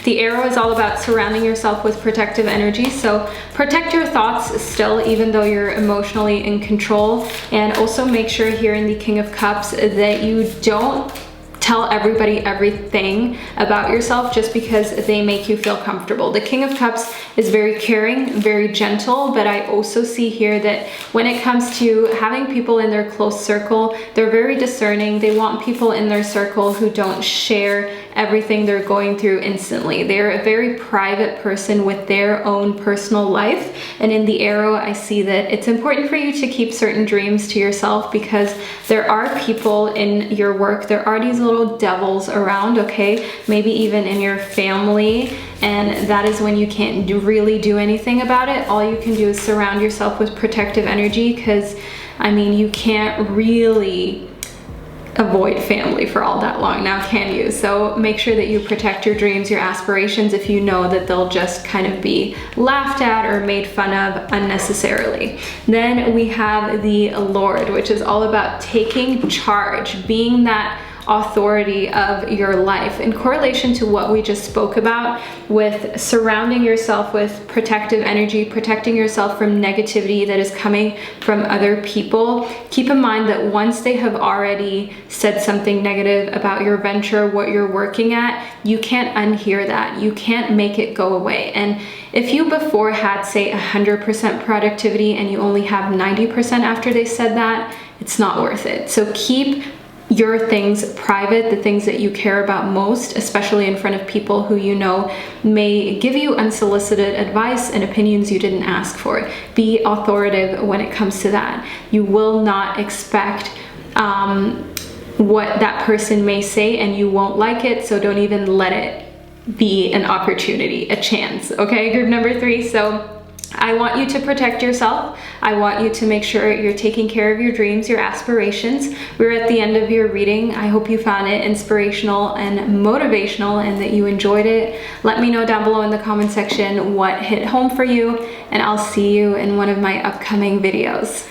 The arrow is all about surrounding yourself with protective energy. So protect your thoughts still, even though you're emotionally in control. And also make sure here in the King of Cups that you don't tell everybody everything about yourself just because they make you feel comfortable. The King of Cups is very caring, very gentle, but I also see here that when it comes to having people in their close circle, they're very discerning. They want people in their circle who don't share everything they're going through instantly. They're a very private person with their own personal life. And in the arrow, I see that it's important for you to keep certain dreams to yourself because there are people in your work, there are these little devils around, okay? Maybe even in your family, and that is when you can't really do anything about it. All you can do is surround yourself with protective energy because, I mean, you can't really avoid family for all that long now, can you? So make sure that you protect your dreams, your aspirations, if you know that they'll just kind of be laughed at or made fun of unnecessarily. Then we have the Lord, which is all about taking charge, being that authority of your life, in correlation to what we just spoke about with surrounding yourself with protective energy, protecting yourself from negativity that is coming from other people. Keep in mind that once they have already said something negative about your venture, what you're working at, you can't unhear that. You can't make it go away. And if you before had, say, 100% productivity and you only have 90% after they said that, it's not worth it. So keep your things private, the things that you care about most, especially in front of people who you know may give you unsolicited advice and opinions you didn't ask for. Be authoritative when it comes to that. You will not expect what that person may say, and you won't like it, so don't even let it be an opportunity, a chance. Okay, group number 3. So I want you to protect yourself. I want you to make sure you're taking care of your dreams, your aspirations. We're at the end of your reading. I hope you found it inspirational and motivational and that you enjoyed it. Let me know down below in the comment section what hit home for you, and I'll see you in one of my upcoming videos.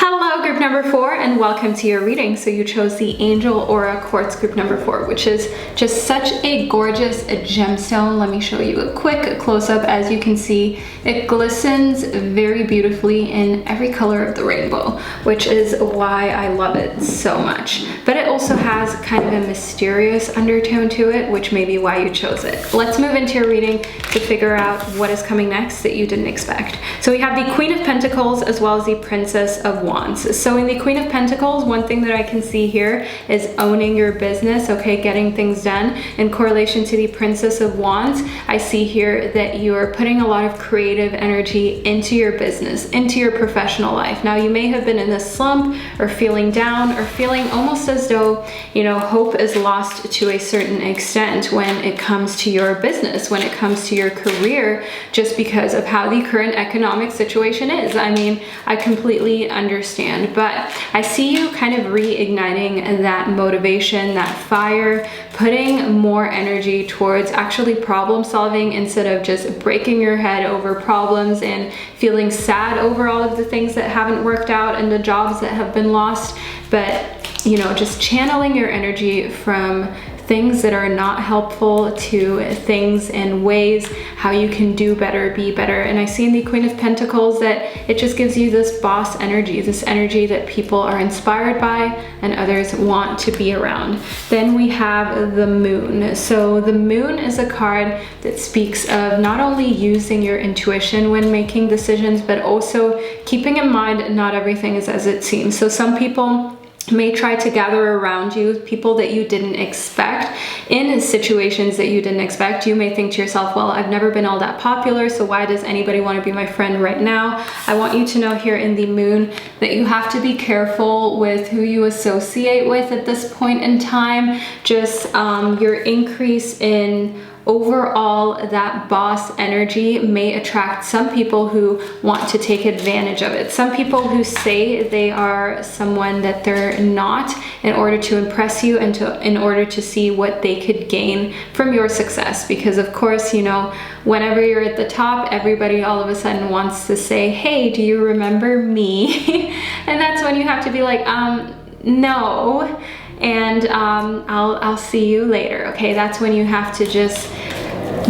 Hello, group number 4, and welcome to your reading. So you chose the Angel Aura Quartz group number 4, which is just such a gorgeous gemstone. Let me show you a quick close-up. As you can see, it glistens very beautifully in every color of the rainbow, which is why I love it so much. But it also has kind of a mysterious undertone to it, which may be why you chose it. Let's move into your reading to figure out what is coming next that you didn't expect. So we have the Queen of Pentacles as well as the Princess of Wands. So in the Queen of Pentacles, one thing that I can see here is owning your business, okay, getting things done. In correlation to the Princess of Wands, I see here that you are putting a lot of creative energy into your business, into your professional life. Now, you may have been in a slump or feeling down or feeling almost as though, you know, hope is lost to a certain extent when it comes to your business, when it comes to your career, just because of how the current economic situation is. I mean, I completely understand, but I see you kind of reigniting that motivation, that fire, putting more energy towards actually problem solving instead of just breaking your head over problems and feeling sad over all of the things that haven't worked out and the jobs that have been lost. But, you know, just channeling your energy from things that are not helpful to things and ways how you can do better, be better. And I see in the Queen of Pentacles that it just gives you this boss energy, this energy that people are inspired by and others want to be around. Then we have the Moon. So the Moon is a card that speaks of not only using your intuition when making decisions, but also keeping in mind not everything is as it seems. So some people may try to gather around you people that you didn't expect in situations that you didn't expect. You may think to yourself, well, I've never been all that popular, so why does anybody want to be my friend right now? I want you to know here in the Moon that you have to be careful with who you associate with at this point in time. Just your increase in overall, that boss energy may attract some people who want to take advantage of it. Some people who say they are someone that they're not in order to impress you and in order to see what they could gain from your success. Because of course, you know, whenever you're at the top, everybody all of a sudden wants to say, hey, do you remember me? And that's when you have to be like, no. And I'll see you later, okay? That's when you have to just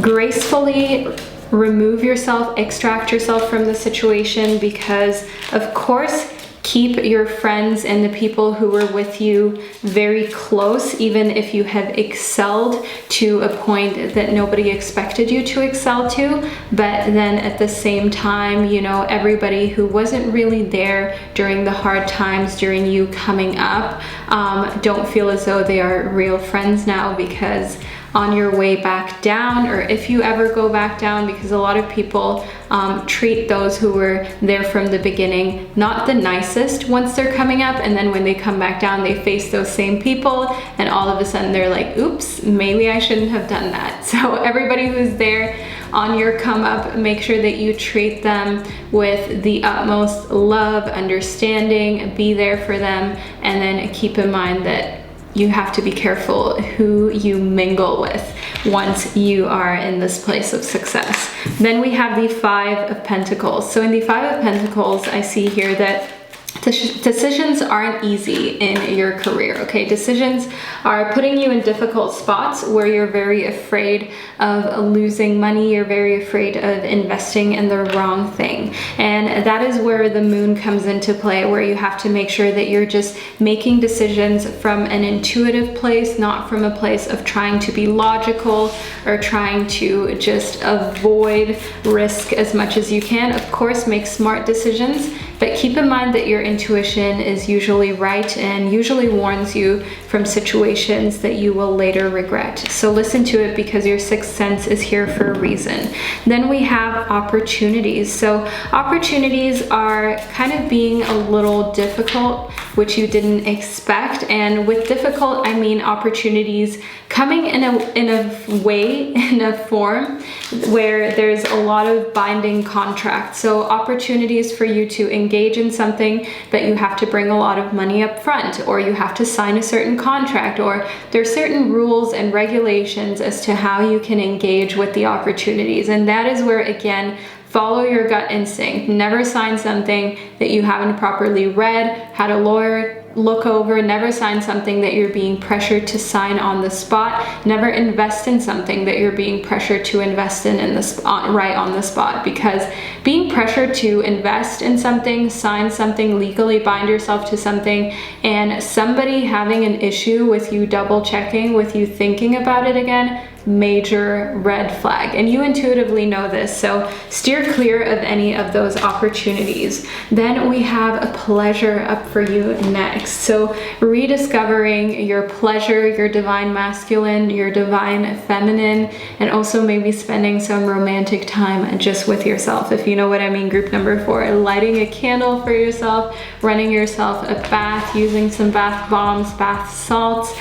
gracefully remove yourself, extract yourself from the situation, because of course, keep your friends and the people who were with you very close, even if you have excelled to a point that nobody expected you to excel to. But then at the same time, you know, everybody who wasn't really there during the hard times, during you coming up, don't feel as though they are real friends now, because on your way back down, or if you ever go back down, because a lot of people treat those who were there from the beginning not the nicest once they're coming up, and then when they come back down they face those same people and all of a sudden they're like, oops, maybe I shouldn't have done that. So everybody who's there on your come up, make sure that you treat them with the utmost love, understanding, be there for them, and then keep in mind that you have to be careful who you mingle with once you are in this place of success. Then we have the Five of Pentacles. So in the Five of Pentacles, I see here that decisions aren't easy in your career, okay? Decisions are putting you in difficult spots where you're very afraid of losing money, you're very afraid of investing in the wrong thing. And that is where the moon comes into play, where you have to make sure that you're just making decisions from an intuitive place, not from a place of trying to be logical or trying to just avoid risk as much as you can. Of course, make smart decisions, but keep in mind that your intuition is usually right and usually warns you from situations that you will later regret. So listen to it, because your sixth sense is here for a reason. Then we have opportunities. So opportunities are kind of being a little difficult, which you didn't expect. And with difficult, I mean opportunities coming in a way, in a form where there's a lot of binding contracts. So opportunities for you to engage in something that you have to bring a lot of money up front, or you have to sign a certain contract, or there's certain rules and regulations as to how you can engage with the opportunities. And that is where, again, follow your gut instinct. Never sign something that you haven't properly read, had a lawyer look over. Never sign something that you're being pressured to sign on the spot. Never invest in something that you're being pressured to invest in the spot, right on the spot, because being pressured to invest in something, sign something, legally bind yourself to something, and somebody having an issue with you double checking, with you thinking about it again, major red flag. And you intuitively know this, so steer clear of any of those opportunities. Then we have a pleasure up for you next. So rediscovering your pleasure, your divine masculine, your divine feminine, and also maybe spending some romantic time just with yourself, if you know what I mean. Group number 4, lighting a candle for yourself, running yourself a bath, using some bath bombs, bath salts,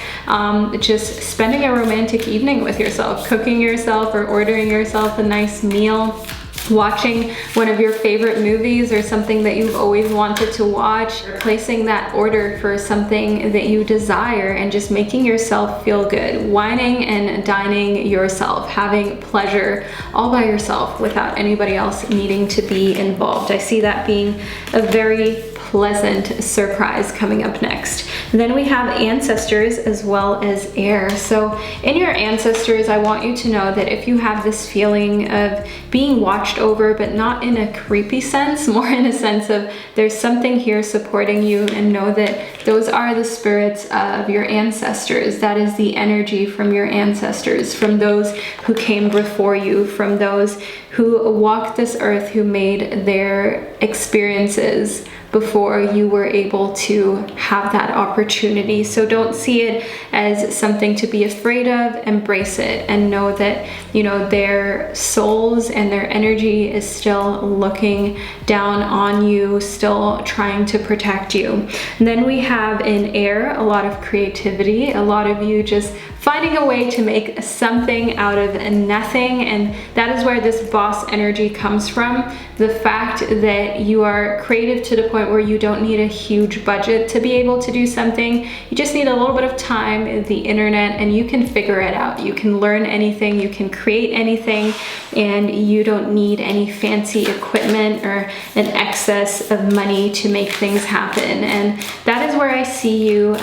just spending a romantic evening with yourself, cooking yourself or ordering yourself a nice meal, watching one of your favorite movies or something that you've always wanted to watch, placing that order for something that you desire, and just making yourself feel good, wining and dining yourself, having pleasure all by yourself without anybody else needing to be involved. I see that being a very pleasant surprise coming up next. Then we have ancestors as well as air. So in your ancestors, I want you to know that if you have this feeling of being watched over, but not in a creepy sense, more in a sense of there's something here supporting you, and know that those are the spirits of your ancestors. That is the energy from your ancestors, from those who came before you, from those who walked this earth, who made their experiences before you were able to have that opportunity. So don't see it as something to be afraid of. Embrace it and know that, you know, their souls and their energy is still looking down on you, still trying to protect you. And then we have in air a lot of creativity, a lot of you just finding a way to make something out of nothing. And that is where this boss energy comes from. The fact that you are creative to the point where you don't need a huge budget to be able to do something. You just need a little bit of time, the internet, and you can figure it out. You can learn anything, you can create anything, and you don't need any fancy equipment or an excess of money to make things happen. And that is where I see you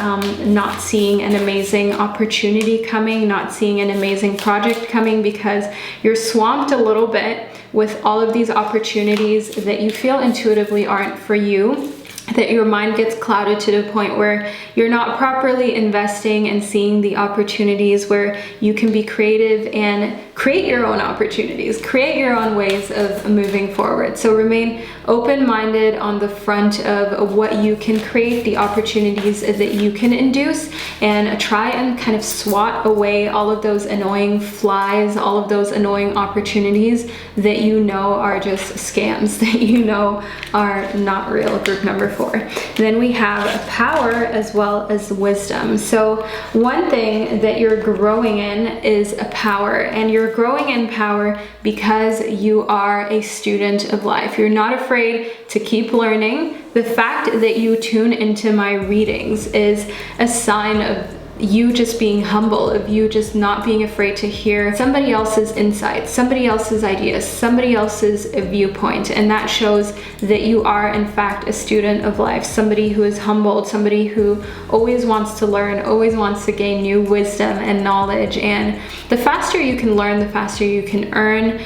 not seeing an amazing opportunity coming, not seeing an amazing project coming, because you're swamped a little bit with all of these opportunities that you feel intuitively aren't for you, that your mind gets clouded to the point where you're not properly investing and seeing the opportunities where you can be creative and create your own opportunities, create your own ways of moving forward. So remain open-minded on the front of what you can create, the opportunities that you can induce, and try and kind of swat away all of those annoying flies, all of those annoying opportunities that you know are just scams, that you know are not real. Group number 4. Then we have power as well as wisdom. So one thing that you're growing in is a power, and you're growing in power because you are a student of life. You're not afraid to keep learning. The fact that you tune into my readings is a sign of you just being humble, of you just not being afraid to hear somebody else's insights, somebody else's ideas, somebody else's viewpoint. And that shows that you are in fact a student of life, somebody who is humbled, somebody who always wants to learn, always wants to gain new wisdom and knowledge. And the faster you can learn, the faster you can earn.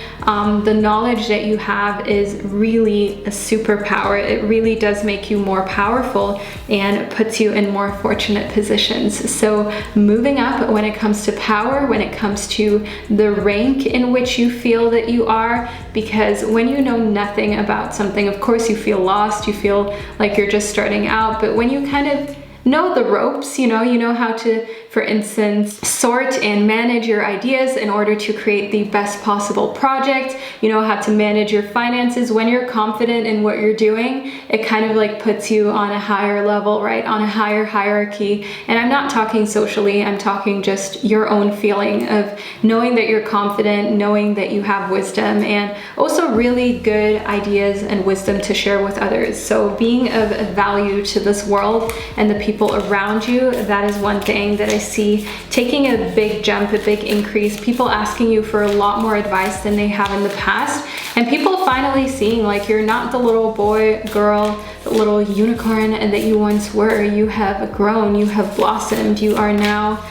The knowledge that you have is really a superpower. It really does make you more powerful and puts you in more fortunate positions. So moving up when it comes to power, when it comes to the rank in which you feel that you are, because when you know nothing about something, of course you feel lost, you feel like you're just starting out, but when you kind of know the ropes, you know how to, for instance, sort and manage your ideas in order to create the best possible project, you know how to manage your finances. When you're confident in what you're doing, it kind of like puts you on a higher level, right? On a higher hierarchy. And I'm not talking socially, I'm talking just your own feeling of knowing that you're confident, knowing that you have wisdom, and also really good ideas and wisdom to share with others. So being of value to this world and the people around you, that is one thing that I see taking a big jump, a big increase, people asking you for a lot more advice than they have in the past, and people finally seeing like you're not the little boy, girl, the little unicorn that you once were. You have grown, you have blossomed, you are now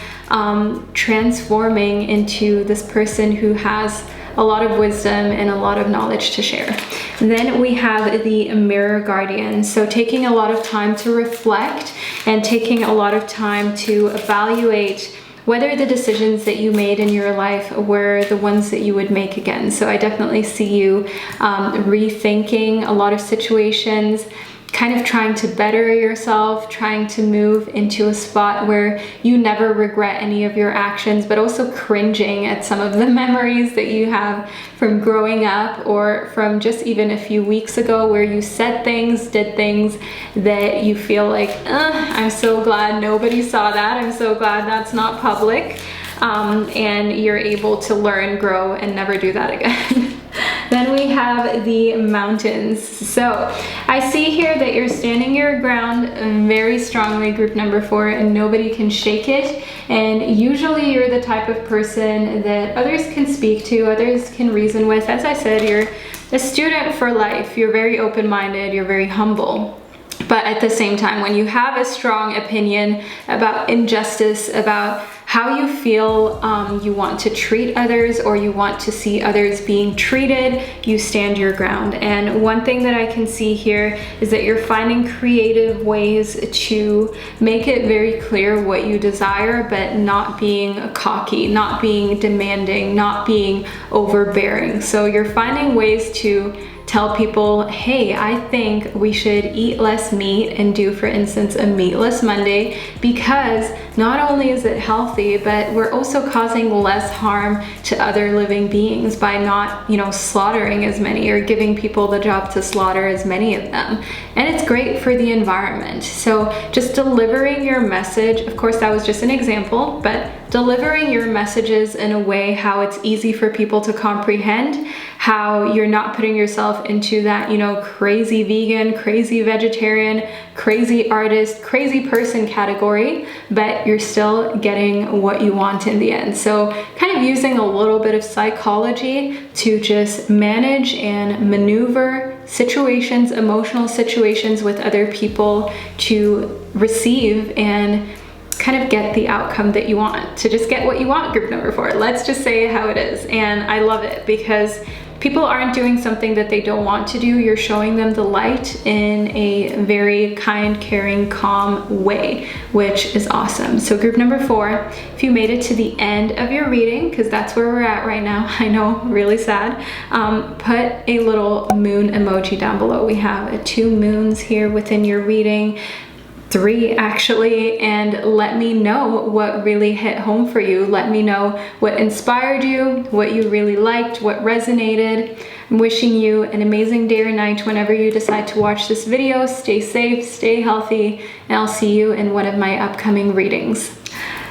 transforming into this person who has a lot of wisdom and a lot of knowledge to share. And then we have the Mirror Guardian. So taking a lot of time to reflect and taking a lot of time to evaluate whether the decisions that you made in your life were the ones that you would make again. So I definitely see you rethinking a lot of situations, kind of trying to better yourself, trying to move into a spot where you never regret any of your actions, but also cringing at some of the memories that you have from growing up or from just even a few weeks ago where you said things, did things that you feel like, I'm so glad nobody saw that. I'm so glad that's not public. And you're able to learn, grow, and never do that again. Then we have the mountains. So I see here that you're standing your ground very strongly, group number 4, and nobody can shake it. And usually you're the type of person that others can speak to, others can reason with. As I said, you're a student for life. You're very open-minded, you're very humble. But at the same time, when you have a strong opinion about injustice, about how you feel you want to treat others or you want to see others being treated, you stand your ground. And one thing that I can see here is that you're finding creative ways to make it very clear what you desire, but not being cocky, not being demanding, not being overbearing. So you're finding ways to tell people, hey, I think we should eat less meat and do, for instance, a meatless Monday, because not only is it healthy, but we're also causing less harm to other living beings by not, slaughtering as many or giving people the job to slaughter as many of them. And it's great for the environment. So just delivering your message, of course, that was just an example, but delivering your messages in a way how it's easy for people to comprehend, how you're not putting yourself into that, crazy vegan, crazy vegetarian, crazy artist, crazy person category, but you're still getting what you want in the end. So kind of using a little bit of psychology to just manage and maneuver situations, emotional situations with other people to receive and kind of get the outcome that you want, to just get what you want, group number 4. Let's just say how it is. And I love it because people aren't doing something that they don't want to do. You're showing them the light in a very kind, caring, calm way, which is awesome. So group number 4, if you made it to the end of your reading, because that's where we're at right now, I know, really sad, put a little moon emoji down below. We have 2 moons here within your reading. 3 actually, and let me know what really hit home for you. Let me know what inspired you, what you really liked, what resonated. I'm wishing you an amazing day or night whenever you decide to watch this video. Stay safe, stay healthy, and I'll see you in one of my upcoming readings.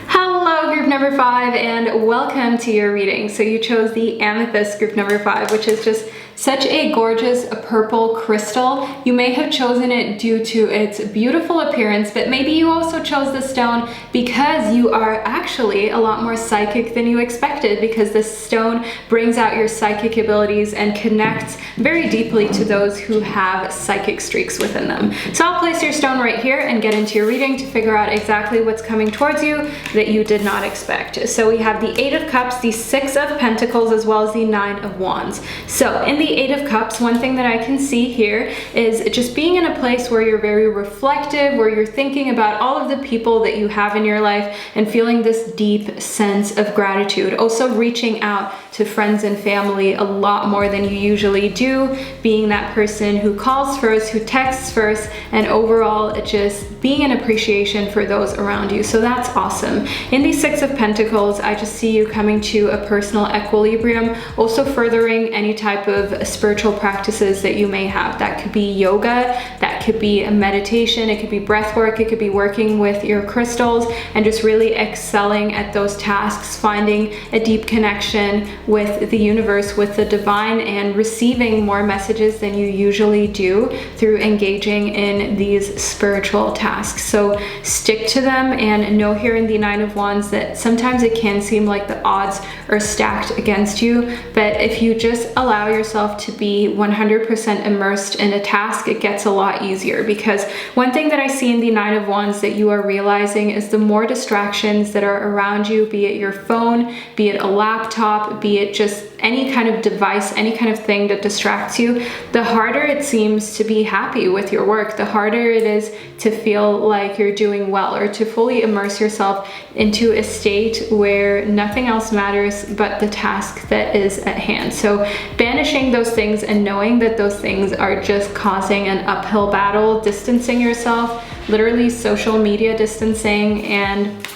Hello, group number 5, and welcome to your reading. So you chose the Amethyst, group number 5, which is just such a gorgeous purple crystal. You may have chosen it due to its beautiful appearance, but maybe you also chose the stone because you are actually a lot more psychic than you expected, because this stone brings out your psychic abilities and connects very deeply to those who have psychic streaks within them. So I'll place your stone right here and get into your reading to figure out exactly what's coming towards you that you did not expect. So we have the 8 of Cups, the 6 of Pentacles, as well as the 9 of Wands. So in the 8 of Cups, one thing that I can see here is just being in a place where you're very reflective, where you're thinking about all of the people that you have in your life and feeling this deep sense of gratitude. Also reaching out to friends and family a lot more than you usually do, being that person who calls first, who texts first, and overall just being an appreciation for those around you. So that's awesome. In the 6 of Pentacles, I just see you coming to a personal equilibrium, also furthering any type of spiritual practices that you may have. That could be yoga, that could be a meditation, it could be breath work, it could be working with your crystals and just really excelling at those tasks, finding a deep connection with the universe, with the divine, and receiving more messages than you usually do through engaging in these spiritual tasks. So stick to them, and know here in the 9 of Wands that sometimes it can seem like the odds are stacked against you, but if you just allow yourself to be 100% immersed in a task, it gets a lot easier. Because one thing that I see in the 9 of Wands that you are realizing is the more distractions that are around you, be it your phone, be it a laptop, be it just any kind of device, any kind of thing that distracts you, the harder it seems to be happy with your work, the harder it is to feel like you're doing well, or to fully immerse yourself into a state where nothing else matters but the task that is at hand. So banishing those things and knowing that those things are just causing an uphill battle, distancing yourself, literally social media distancing, and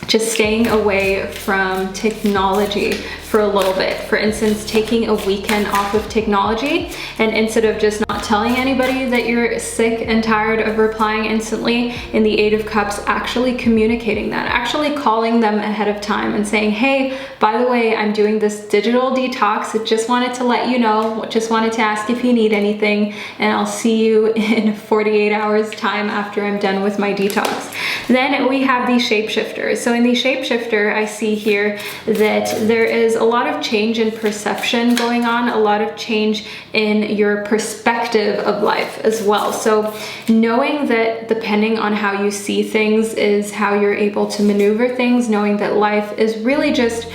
just staying away from technology for a little bit. For instance, taking a weekend off of technology, and instead of just not telling anybody that you're sick and tired of replying instantly, in the 8 of Cups, actually communicating that, actually calling them ahead of time and saying, hey, by the way, I'm doing this digital detox. I just wanted to let you know, just wanted to ask if you need anything, and I'll see you in 48 hours time after I'm done with my detox. Then we have the shapeshifter. So in the shapeshifter, I see here that there is a lot of change in perception going on, a lot of change in your perspective of life as well. So knowing that depending on how you see things is how you're able to maneuver things, knowing that life is really just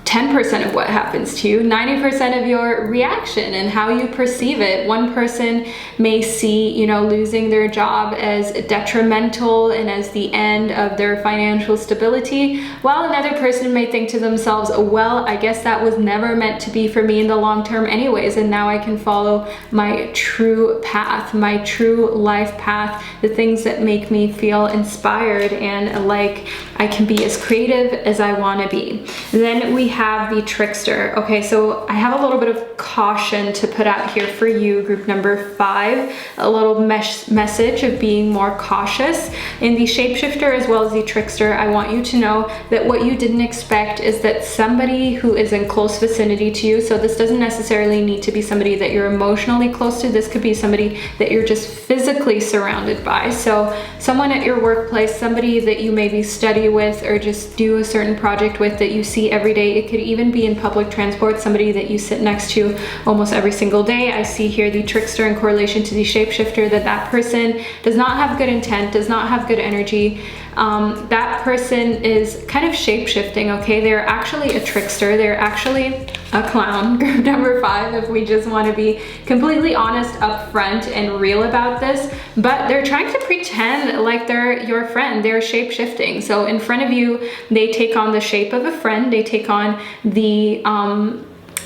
10% of what happens to you, 90% of your reaction and how you perceive it. One person may see, you know, losing their job as detrimental and as the end of their financial stability, while another person may think to themselves, well, I guess that was never meant to be for me in the long term anyways, and now I can follow my true path, my true life path, the things that make me feel inspired and like I can be as creative as I want to be. Then we have the trickster. Okay, so I have a little bit of caution to put out here for you, group number 5, a little message of being more cautious. In the shapeshifter as well as the trickster, I want you to know that what you didn't expect is that somebody who is in close vicinity to you, so this doesn't necessarily need to be somebody that you're emotionally close to, this could be somebody that you're just physically surrounded by. So someone at your workplace, somebody that you maybe study with or just do a certain project with that you see every day. It could even be in public transport, somebody that you sit next to almost every single day. I see here the trickster in correlation to the shapeshifter, that person does not have good intent, does not have good energy. That person is kind of shape-shifting, okay? They're actually a trickster. They're actually a clown, group number 5, if we just want to be completely honest up front and real about this. But they're trying to pretend like they're your friend. They're shape-shifting. So in front of you, they take on the shape of a friend. They take on the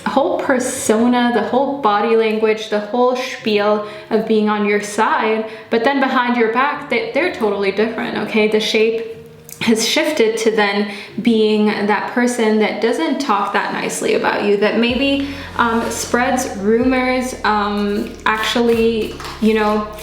whole persona, the whole body language, the whole spiel of being on your side, but then behind your back, they're totally different, okay? The shape has shifted to then being that person that doesn't talk that nicely about you, that maybe spreads rumors, actually, you know,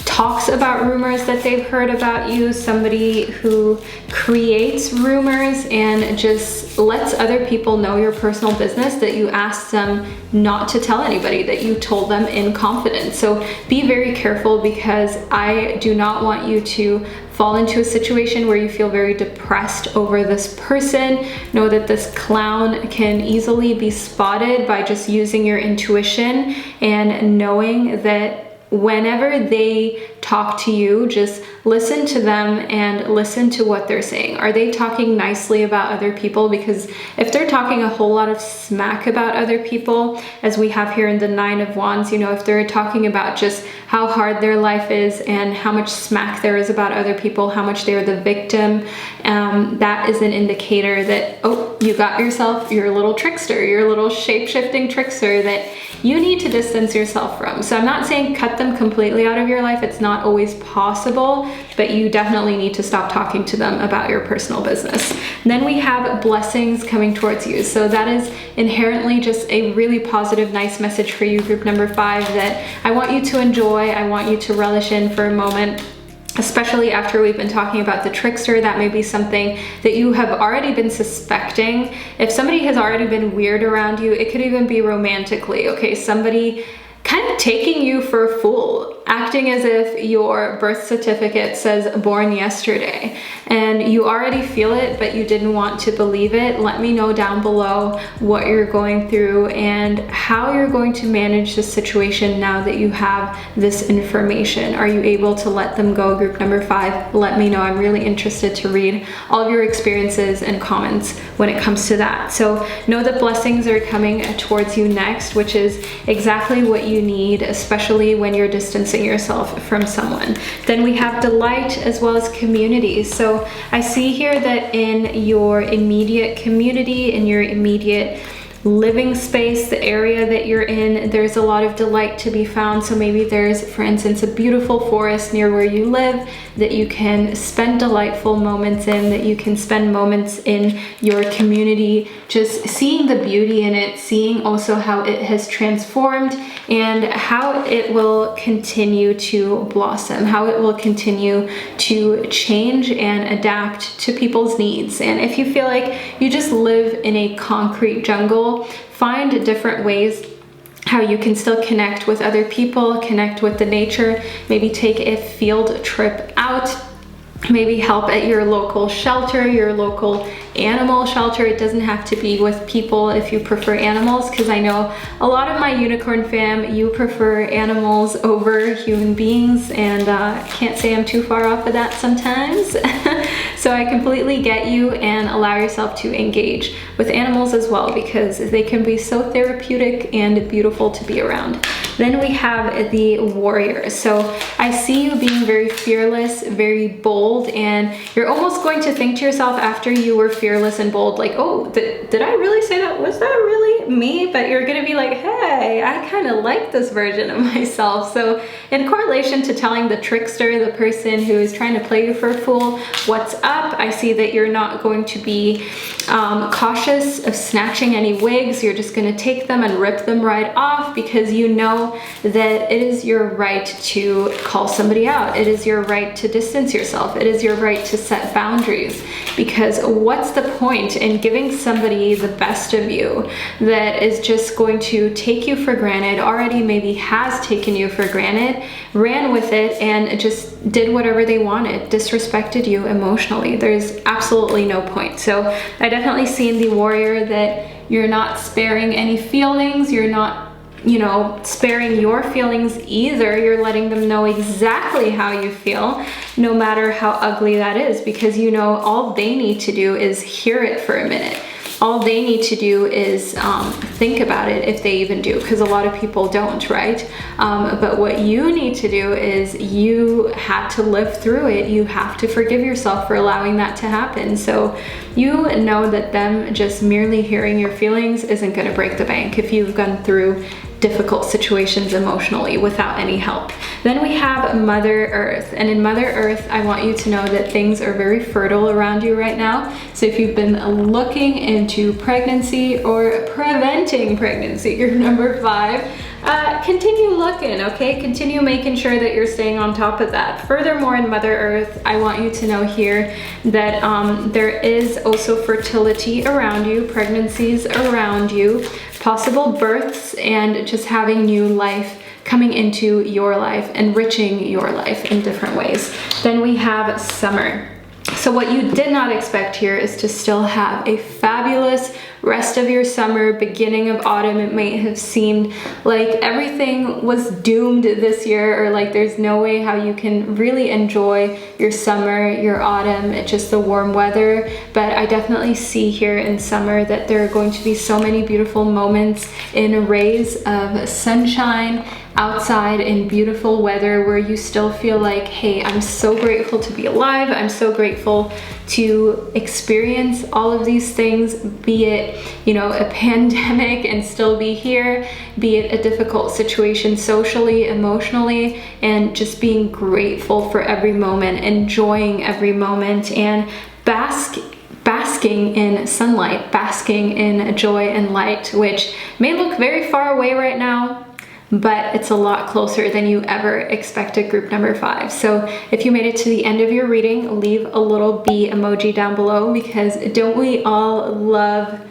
talks about rumors that they've heard about you, somebody who creates rumors and just lets other people know your personal business that you asked them not to tell anybody, that you told them in confidence. So be very careful, because I do not want you to fall into a situation where you feel very depressed over this person. Know that this clown can easily be spotted by just using your intuition and knowing that whenever they talk to you, just listen to them and listen to what they're saying. Are they talking nicely about other people? Because if they're talking a whole lot of smack about other people, as we have here in the Nine of Wands, you know, if they're talking about just how hard their life is and how much smack there is about other people, how much they're the victim, that is an indicator that, oh, you got yourself your little trickster, your little shape-shifting trickster that you need to distance yourself from. So I'm not saying cut them completely out of your life. It's not always possible, but you definitely need to stop talking to them about your personal business. And then we have blessings coming towards you. So that is inherently just a really positive, nice message for you, group number 5, that I want you to enjoy, I want you to relish in for a moment. Especially after we've been talking about the trickster, that may be something that you have already been suspecting. If somebody has already been weird around you, it could even be romantically, okay? Somebody kind of taking you for a fool, acting as if your birth certificate says born yesterday, and you already feel it, but you didn't want to believe it. Let me know down below what you're going through and how you're going to manage this situation now that you have this information. Are you able to let them go, group number 5? Let me know. I'm really interested to read all of your experiences and comments when it comes to that. So know that blessings are coming towards you next, which is exactly what you need, especially when you're distancing yourself from someone. Then we have delight as well as community. So I see here that in your immediate community, in your immediate living space, the area that you're in, there's a lot of delight to be found. So maybe there's, for instance, a beautiful forest near where you live that you can spend delightful moments in, that you can spend moments in your community, just seeing the beauty in it, seeing also how it has transformed and how it will continue to blossom, how it will continue to change and adapt to people's needs. And if you feel like you just live in a concrete jungle, find different ways how you can still connect with other people, connect with the nature, maybe take a field trip out, maybe help at your local shelter, your local animal shelter. It doesn't have to be with people if you prefer animals, because I know a lot of my unicorn fam, you prefer animals over human beings, and can't say I'm too far off of that sometimes. So I completely get you, and allow yourself to engage with animals as well, because they can be so therapeutic and beautiful to be around. Then we have the warrior. So I see you being very fearless, very bold, and you're almost going to think to yourself after you were fearless and bold, like, oh, did I really say that? Was that really me? But you're gonna be like, hey, I kind of like this version of myself. So in correlation to telling the trickster, the person who is trying to play you for a fool, what's up, I see that you're not going to be cautious of snatching any wigs. You're just gonna take them and rip them right off, because you know that it is your right to call somebody out. It is your right to distance yourself. It is your right to set boundaries, because what's the point in giving somebody the best of you that is just going to take you for granted, already maybe has taken you for granted, ran with it, and just did whatever they wanted, disrespected you emotionally? There's absolutely no point. So I definitely see in the warrior that you're not sparing any feelings. You're not, you know, sparing your feelings either. You're letting them know exactly how you feel, no matter how ugly that is, because you know all they need to do is hear it for a minute. All they need to do is think about it, if they even do, because a lot of people don't, right? But what you need to do is you had to live through it. You have to forgive yourself for allowing that to happen. So you know that them just merely hearing your feelings isn't going to break the bank. If you've gone through difficult situations emotionally without any help. Then we have Mother Earth, and in Mother Earth, I want you to know that things are very fertile around you right now. So if you've been looking into pregnancy or preventing pregnancy, group number 5, continue looking, okay? Continue making sure that you're staying on top of that. Furthermore, in Mother Earth, I want you to know here that there is also fertility around you, pregnancies around you, possible births, and just having new life coming into your life, enriching your life in different ways. Then we have summer. So what you did not expect here is to still have a fabulous rest of your summer, beginning of autumn. It may have seemed like everything was doomed this year, or like there's no way how you can really enjoy your summer, your autumn, it's just the warm weather. But I definitely see here in summer that there are going to be so many beautiful moments in rays of sunshine outside in beautiful weather where you still feel like, hey, I'm so grateful to be alive. I'm so grateful to experience all of these things, be it, you know, a pandemic and still be here, be it a difficult situation socially, emotionally, and just being grateful for every moment, enjoying every moment, and basking in sunlight, basking in joy and light, which may look very far away right now, but it's a lot closer than you ever expected, group number 5. So if you made it to the end of your reading, leave a little bee emoji down below, because don't we all love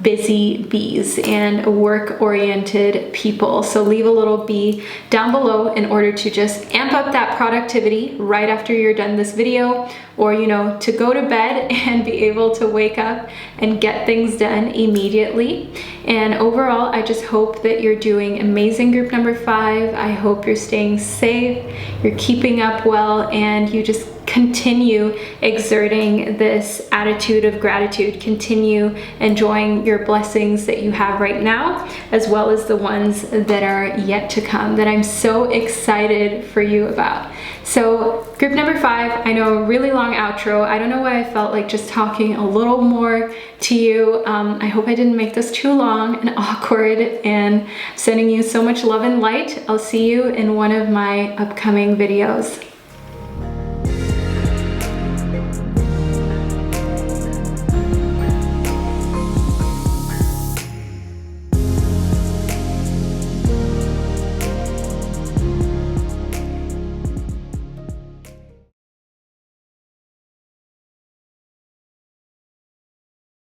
busy bees and work-oriented people? So leave a little bee down below in order to just amp up that productivity right after you're done this video, or, you know, to go to bed and be able to wake up and get things done immediately. And overall, I just hope that you're doing amazing, group number 5. I hope you're staying safe, you're keeping up well, and you just continue exerting this attitude of gratitude. Continue enjoying your blessings that you have right now, as well as the ones that are yet to come, that I'm so excited for you about. So group number 5, I know, a really long outro. I don't know why I felt like just talking a little more to you. I hope I didn't make this too long and awkward, and sending you so much love and light. I'll see you in one of my upcoming videos.